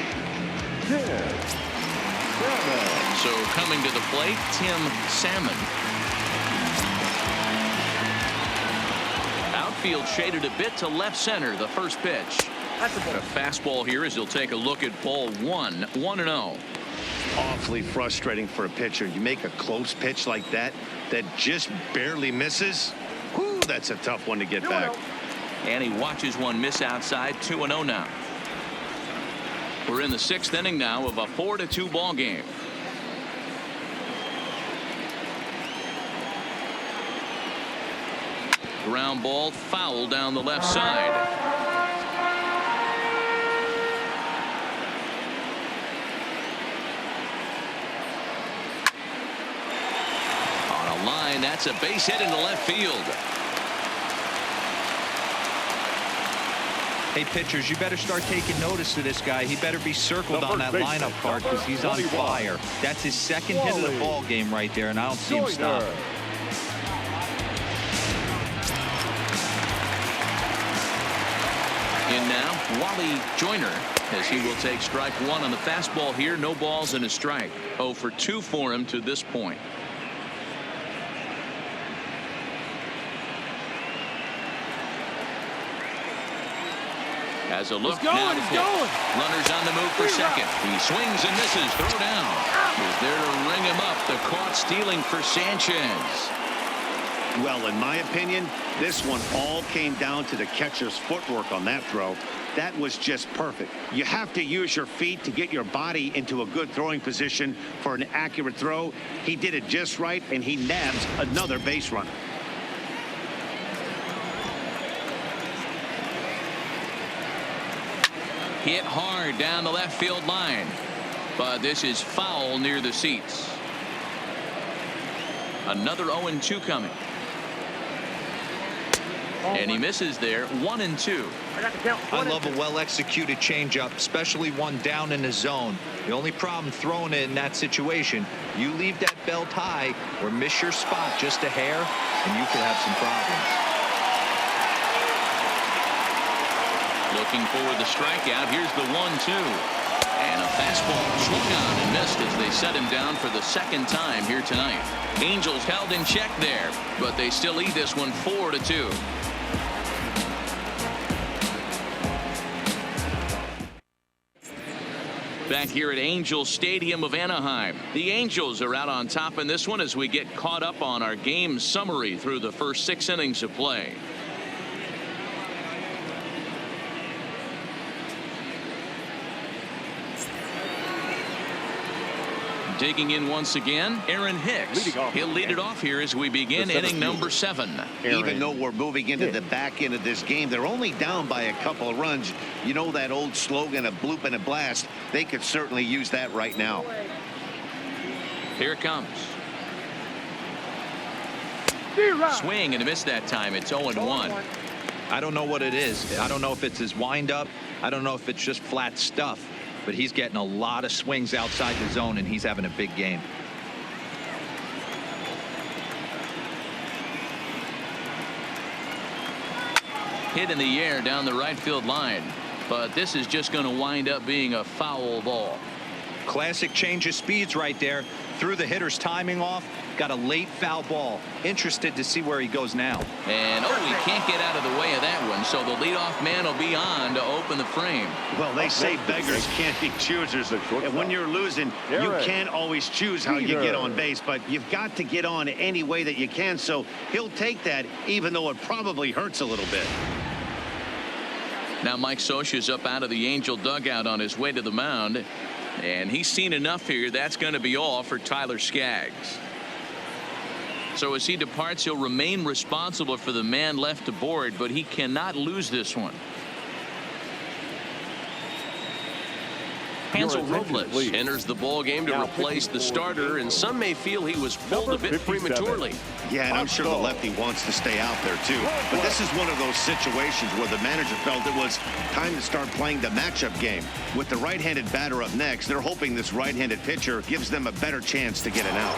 Tim Salmon. So coming to the plate, Tim Salmon. Outfield shaded a bit to left center. The first pitch. A fastball here as he'll take a look at ball 1, 1-0. Awfully frustrating for a pitcher. You make a close pitch like that just barely misses. Whew, that's a tough one to get back. And he watches one miss outside. 2-0 now. We're in the 6th inning now of a 4-2 ball game. ground ball foul down the left side. On a line, that's a base hit into left field. Hey, pitchers, you better start taking notice of this guy. He better be circled on that lineup card because he's on fire. That's his second hit of the ball game right there, and I don't see him stop. In now, Wally Joyner, as he will take strike one on the fastball here. No balls and a strike. 0 for 2 for him to this point. As a look now to pitch. Runners on the move for second. He swings and misses. Throw down. Is there to ring him up. The caught stealing for Sanchez. Well, in my opinion, this one all came down to the catcher's footwork on that throw. That was just perfect. You have to use your feet to get your body into a good throwing position for an accurate throw. He did it just right, and he nabs another base runner. Hit hard down the left field line, but this is foul near the seats. Another 0-2 coming. And he misses there. 1-2. I love a well-executed changeup, especially one down in the zone. The only problem throwing it in that situation, you leave that belt high or miss your spot just a hair, and you could have some problems. Looking for the strikeout. Here's the 1-2. And a fastball swung on and missed as they set him down for the second time here tonight. Angels held in check there, but they still lead this one 4-2. Back here at Angels Stadium of Anaheim. The Angels are out on top in this one as we get caught up on our game summary through the first 6 innings of play. Digging in once again, Aaron Hicks. He'll lead it off here as we begin inning number 7. Even though we're moving into the back end of this game, they're only down by a couple of runs. You know that old slogan, a bloop and a blast. They could certainly use that right now. Here it comes. Swing and a miss that time. It's 0-1. I don't know what it is. I don't know if it's his windup. I don't know if it's just flat stuff. But he's getting a lot of swings outside the zone, and he's having a big game. Hit in the air down the right field line, but this is just going to wind up being a foul ball. Classic change of speeds right there. Threw the hitter's timing off. Got a late foul ball. Interested to see where he goes now. And he can't get out of the way of that one, so the leadoff man will be on to open the frame. Well, they say beggars can't be choosers, and when you're losing, you can't always choose how you get on base, but you've got to get on any way that you can, so he'll take that even though it probably hurts a little bit. Now Mike Scioscia's up out of the Angel dugout on his way to the mound, and he's seen enough here. That's going to be all for Tyler Skaggs. So as he departs, he'll remain responsible for the man left aboard, but he cannot lose this one. Hansel Robles enters the ball game to replace the starter, and some may feel he was pulled a bit prematurely. Yeah, and I'm sure the lefty wants to stay out there too. But this is one of those situations where the manager felt it was time to start playing the matchup game. With the right-handed batter up next, they're hoping this right-handed pitcher gives them a better chance to get an out.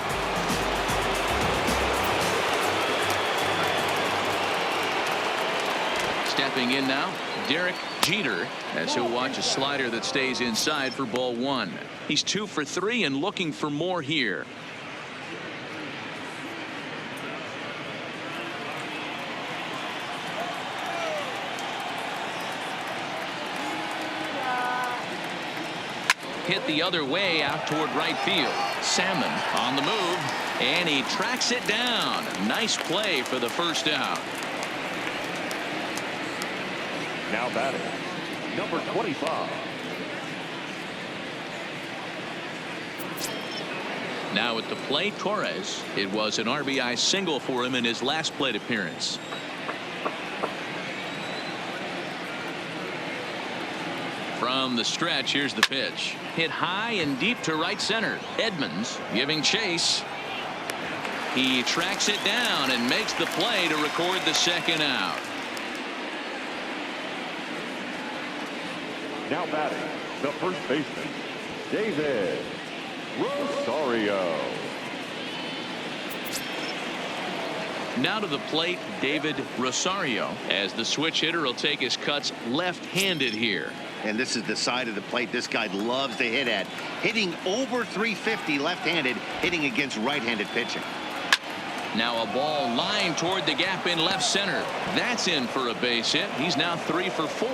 Stepping in now, Derek Jeter, as he'll watch a slider that stays inside for ball 1. He's 2 for 3 and looking for more here. Hit the other way out toward right field. Salmon on the move, and he tracks it down. Nice play for the first out. Now batting, number 25. Now at the plate, Torres. It was an RBI single for him in his last plate appearance. From the stretch, here's the pitch. Hit high and deep to right center. Edmonds giving chase. He tracks it down and makes the play to record the second out. Now batting, the first baseman, David Rosario. Now to the plate, David Rosario, as the switch hitter will take his cuts left-handed here. And this is the side of the plate this guy loves to hit at. Hitting over 350 left-handed, hitting against right-handed pitching. Now a ball lined toward the gap in left center. That's in for a base hit. He's now 3 for 4.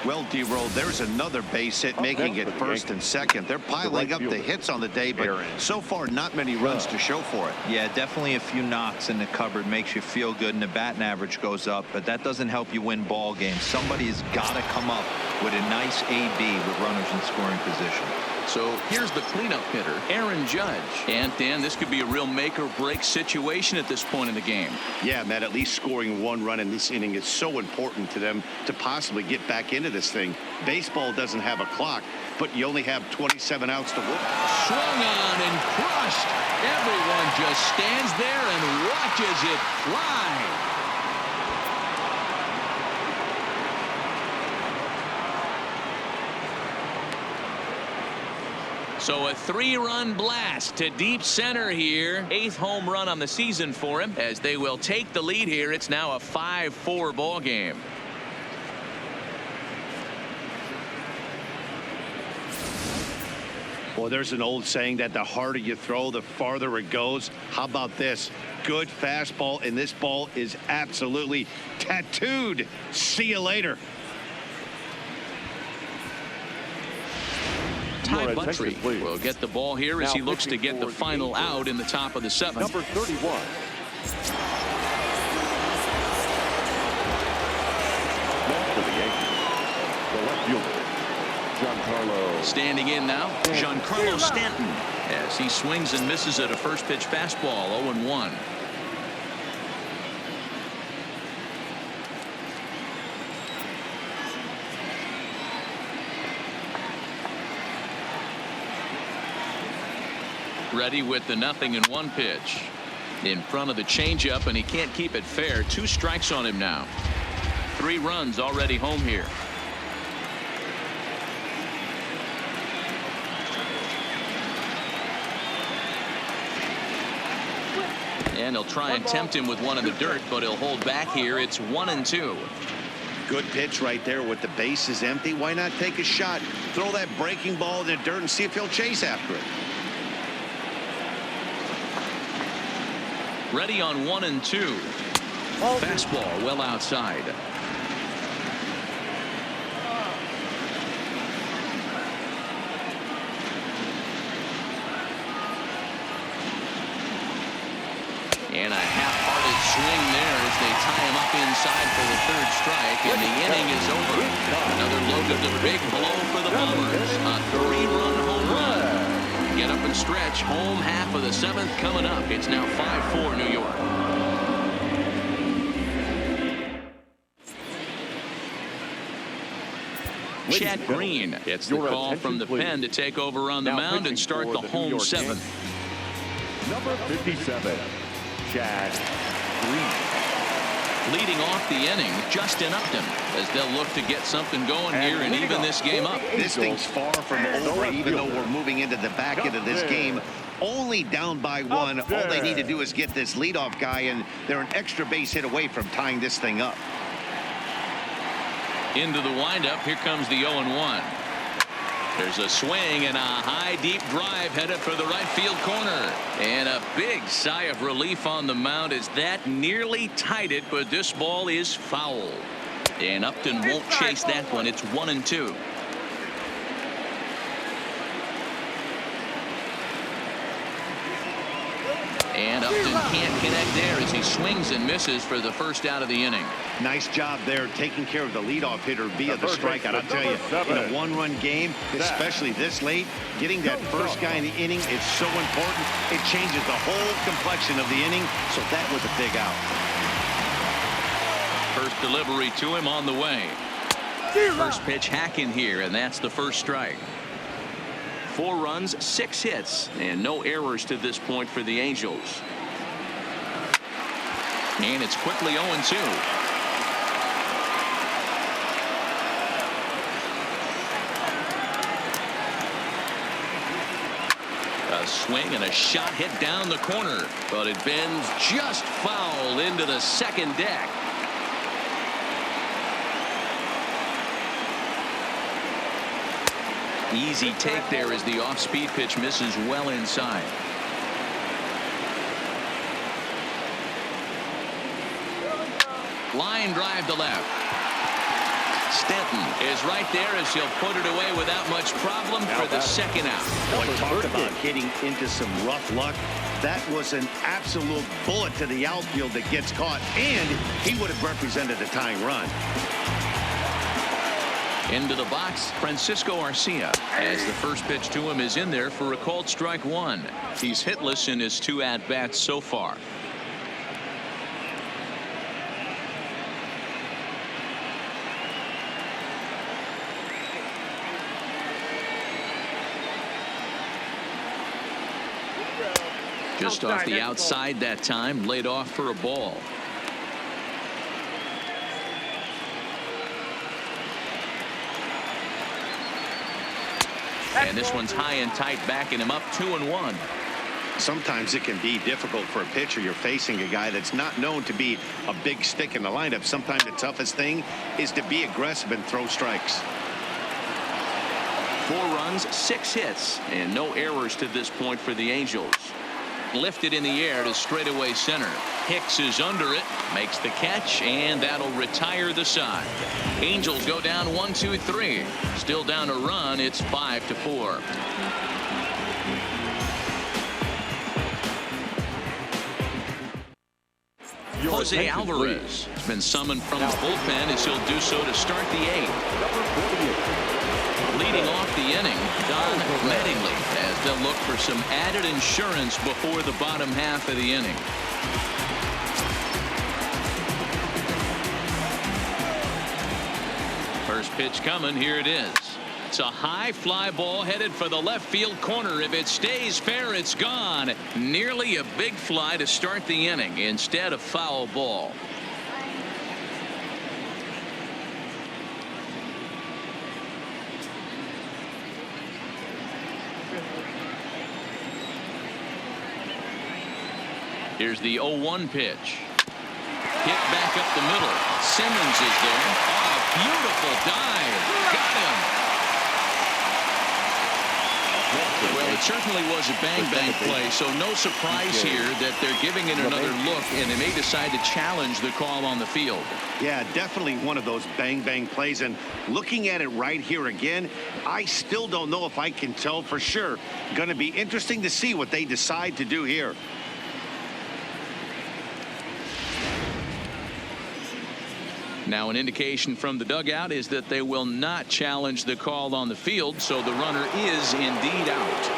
Well, D-Roll, there's another base hit, making it first and second. They're piling up the hits on the day, but so far not many runs to show for it. Yeah, definitely a few knocks in the cupboard makes you feel good, and the batting average goes up, but that doesn't help you win ball games. Somebody's got to come up with a nice AB with runners in scoring position. So here's the cleanup hitter, Aaron Judge. And Dan, this could be a real make or break situation at this point in the game. Yeah, Matt, at least scoring 1 run in this inning is so important to them to possibly get back into this thing. Baseball doesn't have a clock, but you only have 27 outs to work. Swung on and crushed. Everyone just stands there and watches it fly. So a 3-run blast to deep center here. 8th home run on the season for him as they will take the lead here. It's now a 5-4 ball game. Well, there's an old saying that the harder you throw, the farther it goes. How about this? Good fastball, and this ball is absolutely tattooed. See you later. Ty Buttrey will get the ball here as he looks to get the final out in the top of the 7th. Number 31. Next for the Yankees, the left fielder, Giancarlo. Standing in now, Giancarlo Stanton, as he swings and misses at a first pitch fastball. 0-1. Ready with the 0-1 pitch. In front of the changeup, and he can't keep it fair. 2 strikes on him now. 3 runs already home here. And he'll try and tempt him with one in the dirt, but he'll hold back here. It's 1-2. Good pitch right there with the bases empty. Why not take a shot? Throw that breaking ball in the dirt and see if he'll chase after it. Ready on 1-2. Fastball well outside. And a half-hearted swing there as they tie him up inside for the 3rd strike, and the inning is over. Another look at the big blow for the Bombers. A 3-run home run. Get up and stretch. Home half of the 7th coming up. It's now 5-4 New York. Chad Green gets the call from the pen to take over on the mound and start the home 7th. Number 57, Chad Green. Leading off the inning, Justin Upton, as they'll look to get something going here and even this game up. This thing's far from over, even though we're moving into the back end of this game. Only down by 1. All they need to do is get this leadoff guy, and they're an extra base hit away from tying this thing up. Into the windup. Here comes the 0-1. There's a swing and a high deep drive headed for the right field corner, and a big sigh of relief on the mound as that nearly tied it, but this ball is foul, and Upton won't chase that one. It's 1-2. And Upton can't connect there as he swings and misses for the first out of the inning. Nice job there taking care of the leadoff hitter via the strikeout. I'll tell you, in a 1-run game, especially this late, getting that first guy in the inning is so important. It changes the whole complexion of the inning, so that was a big out. First delivery to him on the way. First pitch hacking here, and that's the first strike. 4 runs, 6 hits, and no errors to this point for the Angels. And it's quickly 0-2. A swing and a shot hit down the corner, but it bends just foul into the second deck. Easy take there as the off-speed pitch misses well inside. Line drive to left. Stanton is right there as he'll put it away without much problem for the second out. Boy, talk about hitting into some rough luck. That was an absolute bullet to the outfield that gets caught, and he would have represented a tying run. Into the box, Francisco Arcia, as the first pitch to him is in there for a called strike 1. He's hitless in his 2 at-bats so far. Just off the outside that time, laid off for a ball. And this one's high and tight, backing him up 2-1. Sometimes it can be difficult for a pitcher. You're facing a guy that's not known to be a big stick in the lineup. Sometimes the toughest thing is to be aggressive and throw strikes. 4 runs, 6 hits, and no errors to this point for the Angels. Lifted in the air to straightaway center. Hicks is under it, makes the catch, and that'll retire the side. Angels go down 1-2-3. Still down a run. It's 5-4. Jose Alvarez has been summoned from the bullpen as he'll do so to start the 8th. Leading off the inning, Don Mattingly, as they'll look for some added insurance before the bottom half of the inning. First pitch coming. Here it is. It's a high fly ball headed for the left field corner. If it stays fair, it's gone. Nearly a big fly to start the inning. Instead, a foul ball. Here's the 0-1 pitch. Hit back up the middle. Simmons is there. Oh, beautiful dive. Got him. Well, it certainly was a bang-bang play, so no surprise here that they're giving it another look, and they may decide to challenge the call on the field. Yeah, definitely one of those bang-bang plays, and looking at it right here again, I still don't know if I can tell for sure. Going to be interesting to see what they decide to do here. Now, an indication from the dugout is that they will not challenge the call on the field, so the runner is indeed out.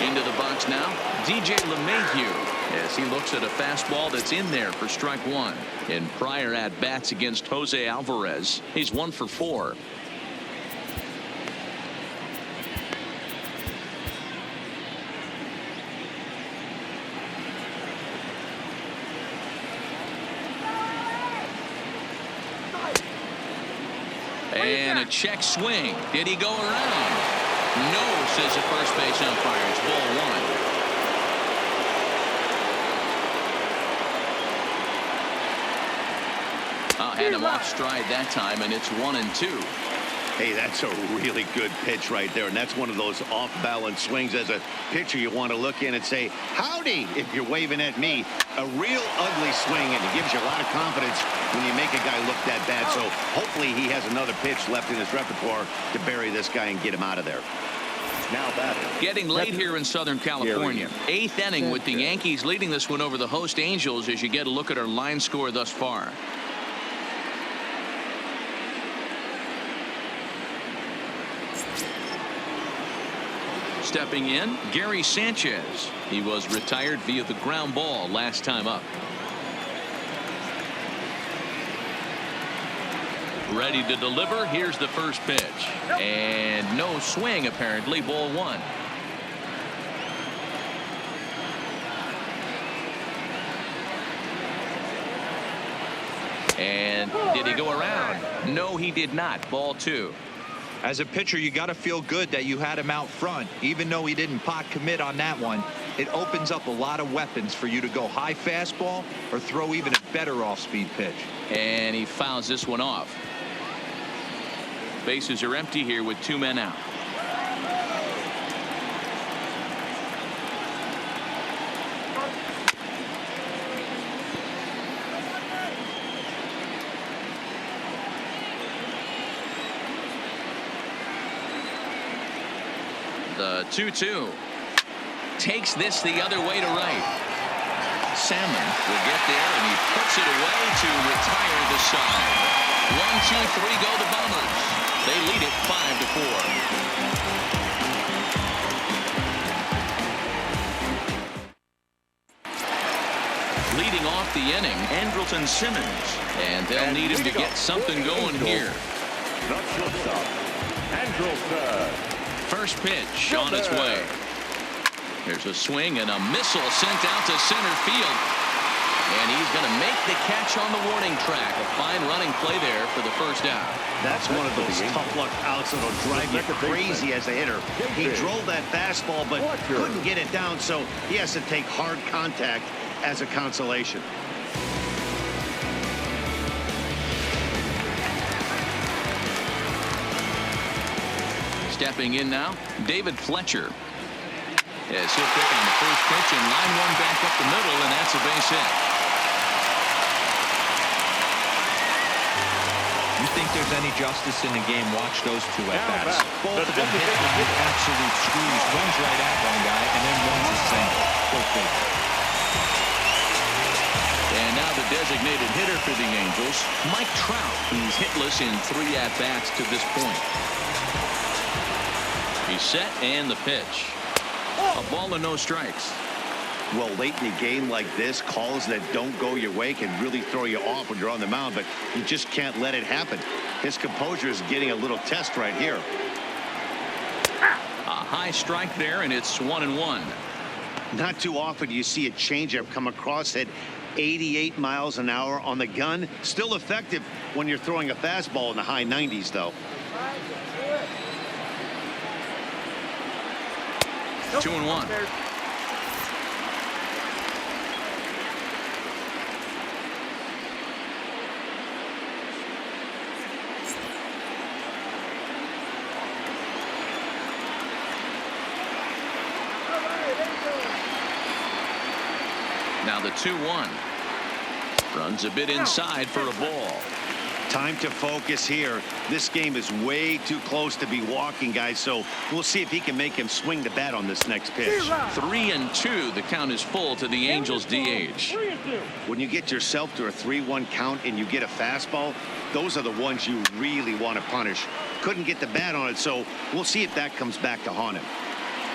Into the box now, DJ LeMahieu, as he looks at a fastball that's in there for strike 1. In prior at-bats against Jose Alvarez, he's 1 for 4. And a check swing. Did he go around? No, says the first base umpire. It's ball 1. Had him off stride that time, and it's 1-2. Hey, that's a really good pitch right there, and that's one of those off-balance swings. As a pitcher, you want to look in and say, howdy, if you're waving at me. A real ugly swing, and it gives you a lot of confidence when you make a guy look that bad. So hopefully he has another pitch left in his repertoire to bury this guy and get him out of there. Now batting. Getting late here in Southern California. 8th inning with the Yankees leading this one over the host Angels as you get a look at our line score thus far. Stepping in, Gary Sanchez. He was retired via the ground ball last time up. Ready to deliver. Here's the first pitch. And no swing, apparently. Ball one. And did he go around? No, he did not. Ball two. As a pitcher, you got to feel good that you had him out front. Even though he didn't pot commit on that one, it opens up a lot of weapons for you to go high fastball or throw even a better off-speed pitch. And he fouls this one off. Bases are empty here with 2 men out. The 2-2 takes this the other way to right. Salmon will get there, and he puts it away to retire the side. 1-2-3 go the Bombers. They lead it 5-4. Leading off the inning, Andrelton Simmons, and they'll need him to get something going here. Not shortstop, Andrelton. First pitch on its way. There's a swing and a missile sent out to center field. And he's going to make the catch on the warning track. A fine running play there for the first out. That's one of those tough luck outs that'll drive you crazy as a hitter. He drove that fastball but couldn't get it down, so he has to take hard contact as a consolation. Stepping in now, David Fletcher. As he'll pick on the first pitch and line one back up the middle, and that's a base hit. You think there's any justice in the game? Watch those two at-bats. Both of them hit an absolute squeeze. One's right at one guy, and then one's a single. Go figure. And now the designated hitter for the Angels, Mike Trout. He's hitless in 3 at-bats to this point. He's set, and the pitch. A ball and no strikes. Well, late in a game like this, calls that don't go your way can really throw you off when you're on the mound, but you just can't let it happen. His composure is getting a little test right here. A high strike there, and it's 1-1. Not too often you see a changeup come across at 88 miles an hour on the gun. Still effective when you're throwing a fastball in the high 90s, though. 2-1. Now the 2-1. Runs a bit inside for a ball. Time to focus here. This game is way too close to be walking, guys, so we'll see if he can make him swing the bat on this next pitch. 3-2. The count is full to the Angels DH. When you get yourself to a 3-1 count and you get a fastball, those are the ones you really want to punish. Couldn't get the bat on it, so we'll see if that comes back to haunt him.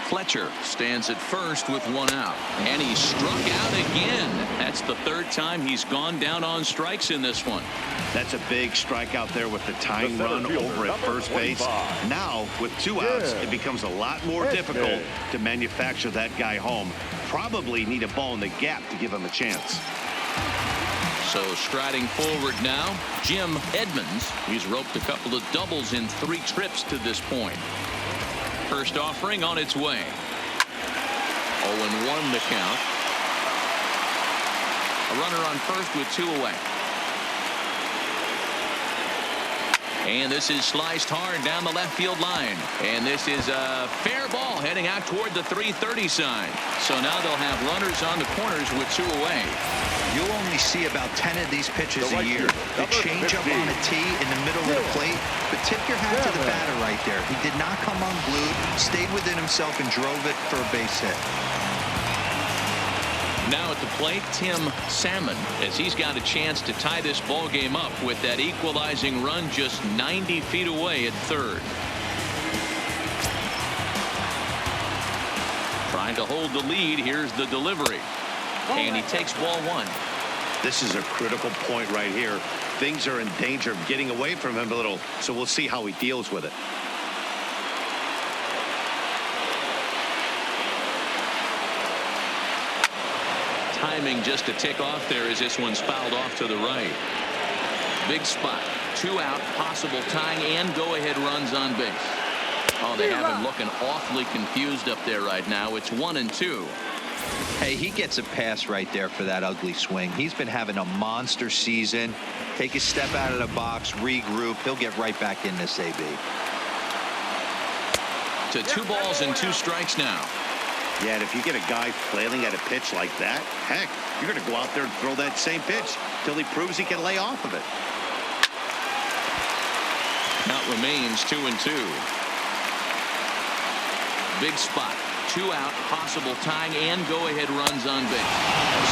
Fletcher stands at first with 1 out, and he struck out again. That's the 3rd time he's gone down on strikes in this one. That's a big strikeout there with the tying run over at first base. Now, with 2 outs, it becomes a lot more difficult to manufacture that guy home. Probably need a ball in the gap to give him a chance. So striding forward now, Jim Edmonds. He's roped a couple of doubles in 3 trips to this point. First offering on its way. 0-1 the count. A runner on first with 2 away. And this is sliced hard down the left field line. And this is a fair ball heading out toward the 330 sign. So now they'll have runners on the corners with 2 away. You'll only see about 10 of these pitches a year. The change up on a tee in the middle of the plate. But tip your hat to the batter right there. He did not come unglued, stayed within himself, and drove it for a base hit. Now at the plate, Tim Salmon, as he's got a chance to tie this ball game up with that equalizing run just 90 feet away at third. Trying to hold the lead. Here's the delivery. And he takes ball 1. This is a critical point right here. things are in danger of getting away from him a little, so we'll see how he deals with it. Timing just a tick off there as this one's fouled off to the right. Big spot. 2 out, possible tying and go-ahead runs on base. Oh, they have him looking awfully confused up there right now. It's 1-2. Hey, he gets a pass right there for that ugly swing. He's been having a monster season. Take a step out of the box, regroup. He'll get right back in this AB. To 2 balls and 2 strikes now. Yeah, and if you get a guy flailing at a pitch like that, heck, you're going to go out there and throw that same pitch till he proves he can lay off of it. Count remains 2-2. Big spot. 2 out, possible tying and go-ahead runs on base.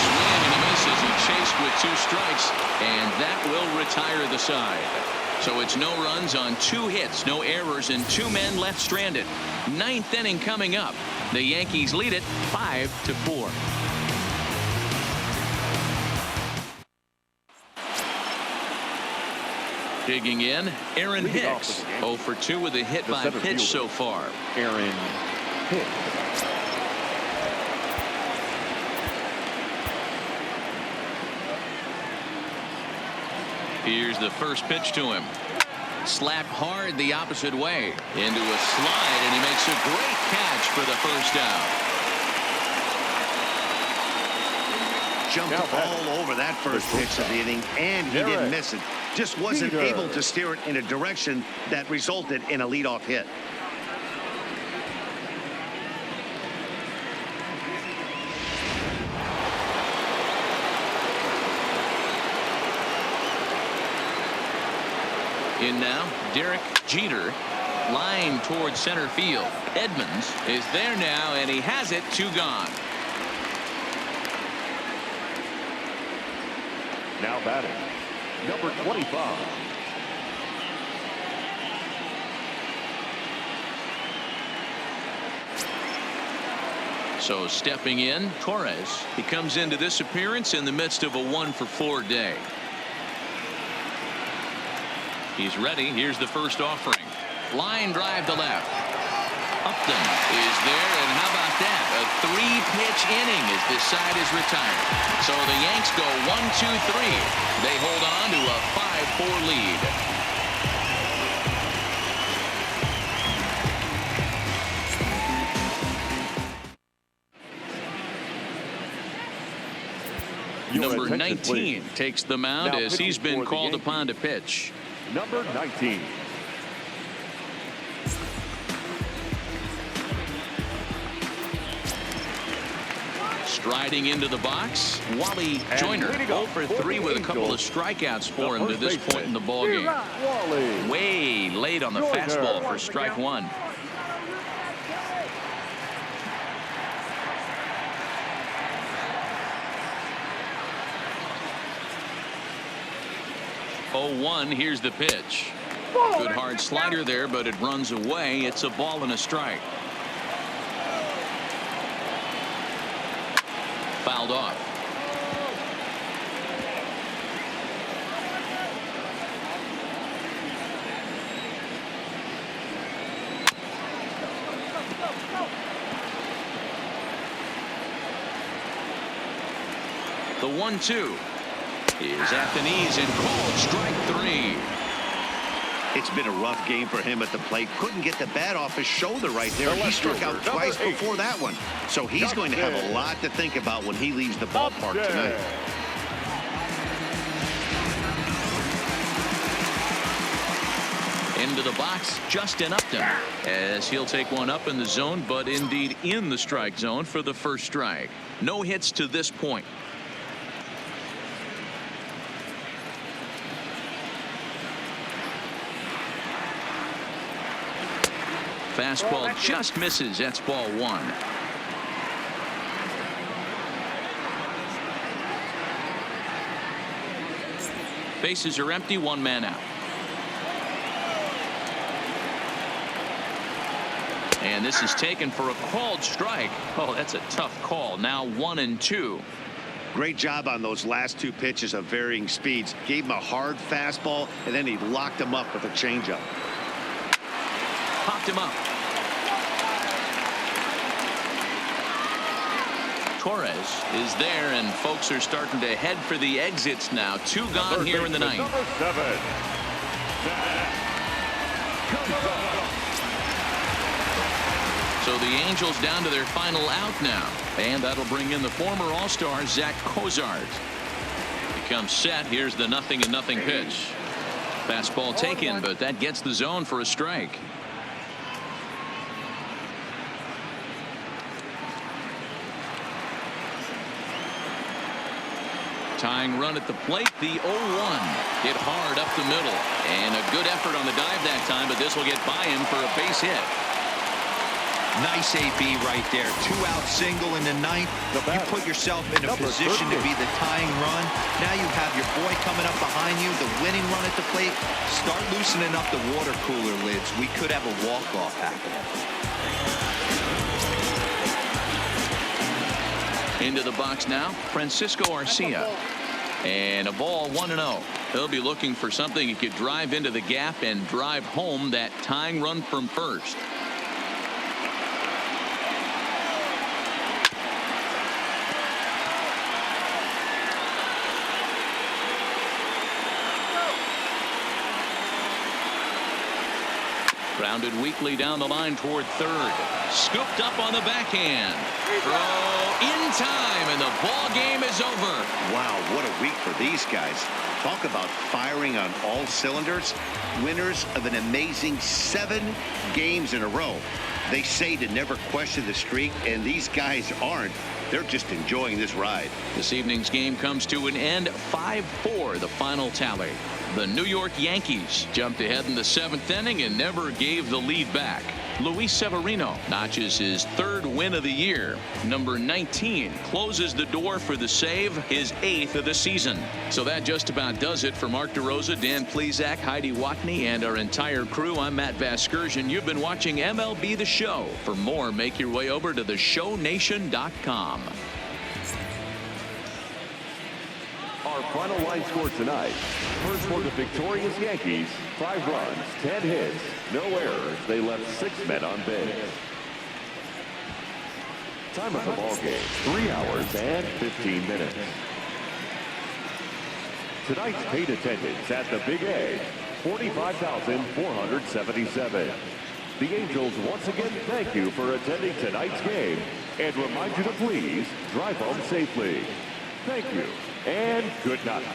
Swing and a miss as he chased with 2 strikes, and that will retire the side. So it's no runs on 2 hits, no errors, and 2 men left stranded. 9th inning coming up. The Yankees lead it 5-4. Digging in, Aaron Hicks. 0 for 2 with a hit by pitch so far. Aaron Hicks. Here's the first pitch to him. Slapped hard the opposite way into a slide, and he makes a great catch for the first out. Jumped all over that first pitch of the inning, and he didn't miss it. Just wasn't able to steer it in a direction that resulted in a leadoff hit. In now, Derek Jeter. Line towards center field. Edmonds is there now, and he has it. 2 gone. Now batting, number 25. So stepping in, Torres. He comes into this appearance in the midst of a 1-for-4 day. He's ready. Here's the first offering. Line drive to left. Upton is there, and how about that? A 3-pitch inning as this side is retired. So the Yanks go 1-2-3. They hold on to a 5-4 lead. Number 19 takes the mound as he's been called upon to pitch. Number 19. Striding into the box, Wally Joyner. 0 for 3 with a couple of strikeouts for him to this point in the ballgame. Way late on the fastball for strike 1. Here's the pitch. Good hard slider there, but it runs away. It's a ball and a strike. Fouled off. The 1-2 is at the knees and called strike 3. It's been a rough game for him at the plate. Couldn't get the bat off his shoulder right there. He struck out twice before that one. So he's going to have a lot to think about when he leaves the ballpark tonight. Into the box, Justin Upton, as he'll take one up in the zone, but indeed in the strike zone for the first strike. No hits to this point. Fastball just misses. That's ball 1. Bases are empty. 1 man out. And this is taken for a called strike. Oh, that's a tough call. Now 1-2. Great job on those last 2 pitches of varying speeds. Gave him a hard fastball, and then he locked him up with a changeup. Popped him up. Torres is there, and folks are starting to head for the exits now. 2 gone here in the ninth. Number 7. So the Angels down to their final out now, and that'll bring in the former All-Star Zach Cozart. He comes set. Here's the 0-0 pitch. Fastball taken, but that gets the zone for a strike. Tying run at the plate, the 0-1. Hit hard up the middle, and a good effort on the dive that time, but this will get by him for a base hit. Nice AB right there. 2-out single in the ninth. You put yourself in a position to be the tying run. Now you have your boy coming up behind you, the winning run at the plate. Start loosening up the water cooler lids. We could have a walk-off happening. Into the box now, Francisco Arcia. And a ball, 1-0. He'll be looking for something he could drive into the gap and drive home that tying run from first. Grounded weakly down the line toward third. Scooped up on the backhand. Throw in time, and the ball game is over. Wow, what a week for these guys. Talk about firing on all cylinders. Winners of an amazing 7 games in a row. They say to never question the streak, and these guys aren't. They're just enjoying this ride. This evening's game comes to an end. 5-4, the final tally. The New York Yankees jumped ahead in the 7th inning and never gave the lead back. Luis Severino notches his 3rd win of the year. Number 19 closes the door for the save, his 8th of the season. So that just about does it for Mark DeRosa, Dan Plesac, Heidi Watney, and our entire crew. I'm Matt Vasgersian. You've been watching MLB The Show. For more, make your way over to theshownation.com. Our final line score tonight. First for the victorious Yankees, 5 runs, 10 hits, no errors. They left 6 men on base. Time of the ball game, 3 hours and 15 minutes. Tonight's paid attendance at the Big A, 45,477. The Angels once again thank you for attending tonight's game and remind you to please drive home safely. Thank you and good night.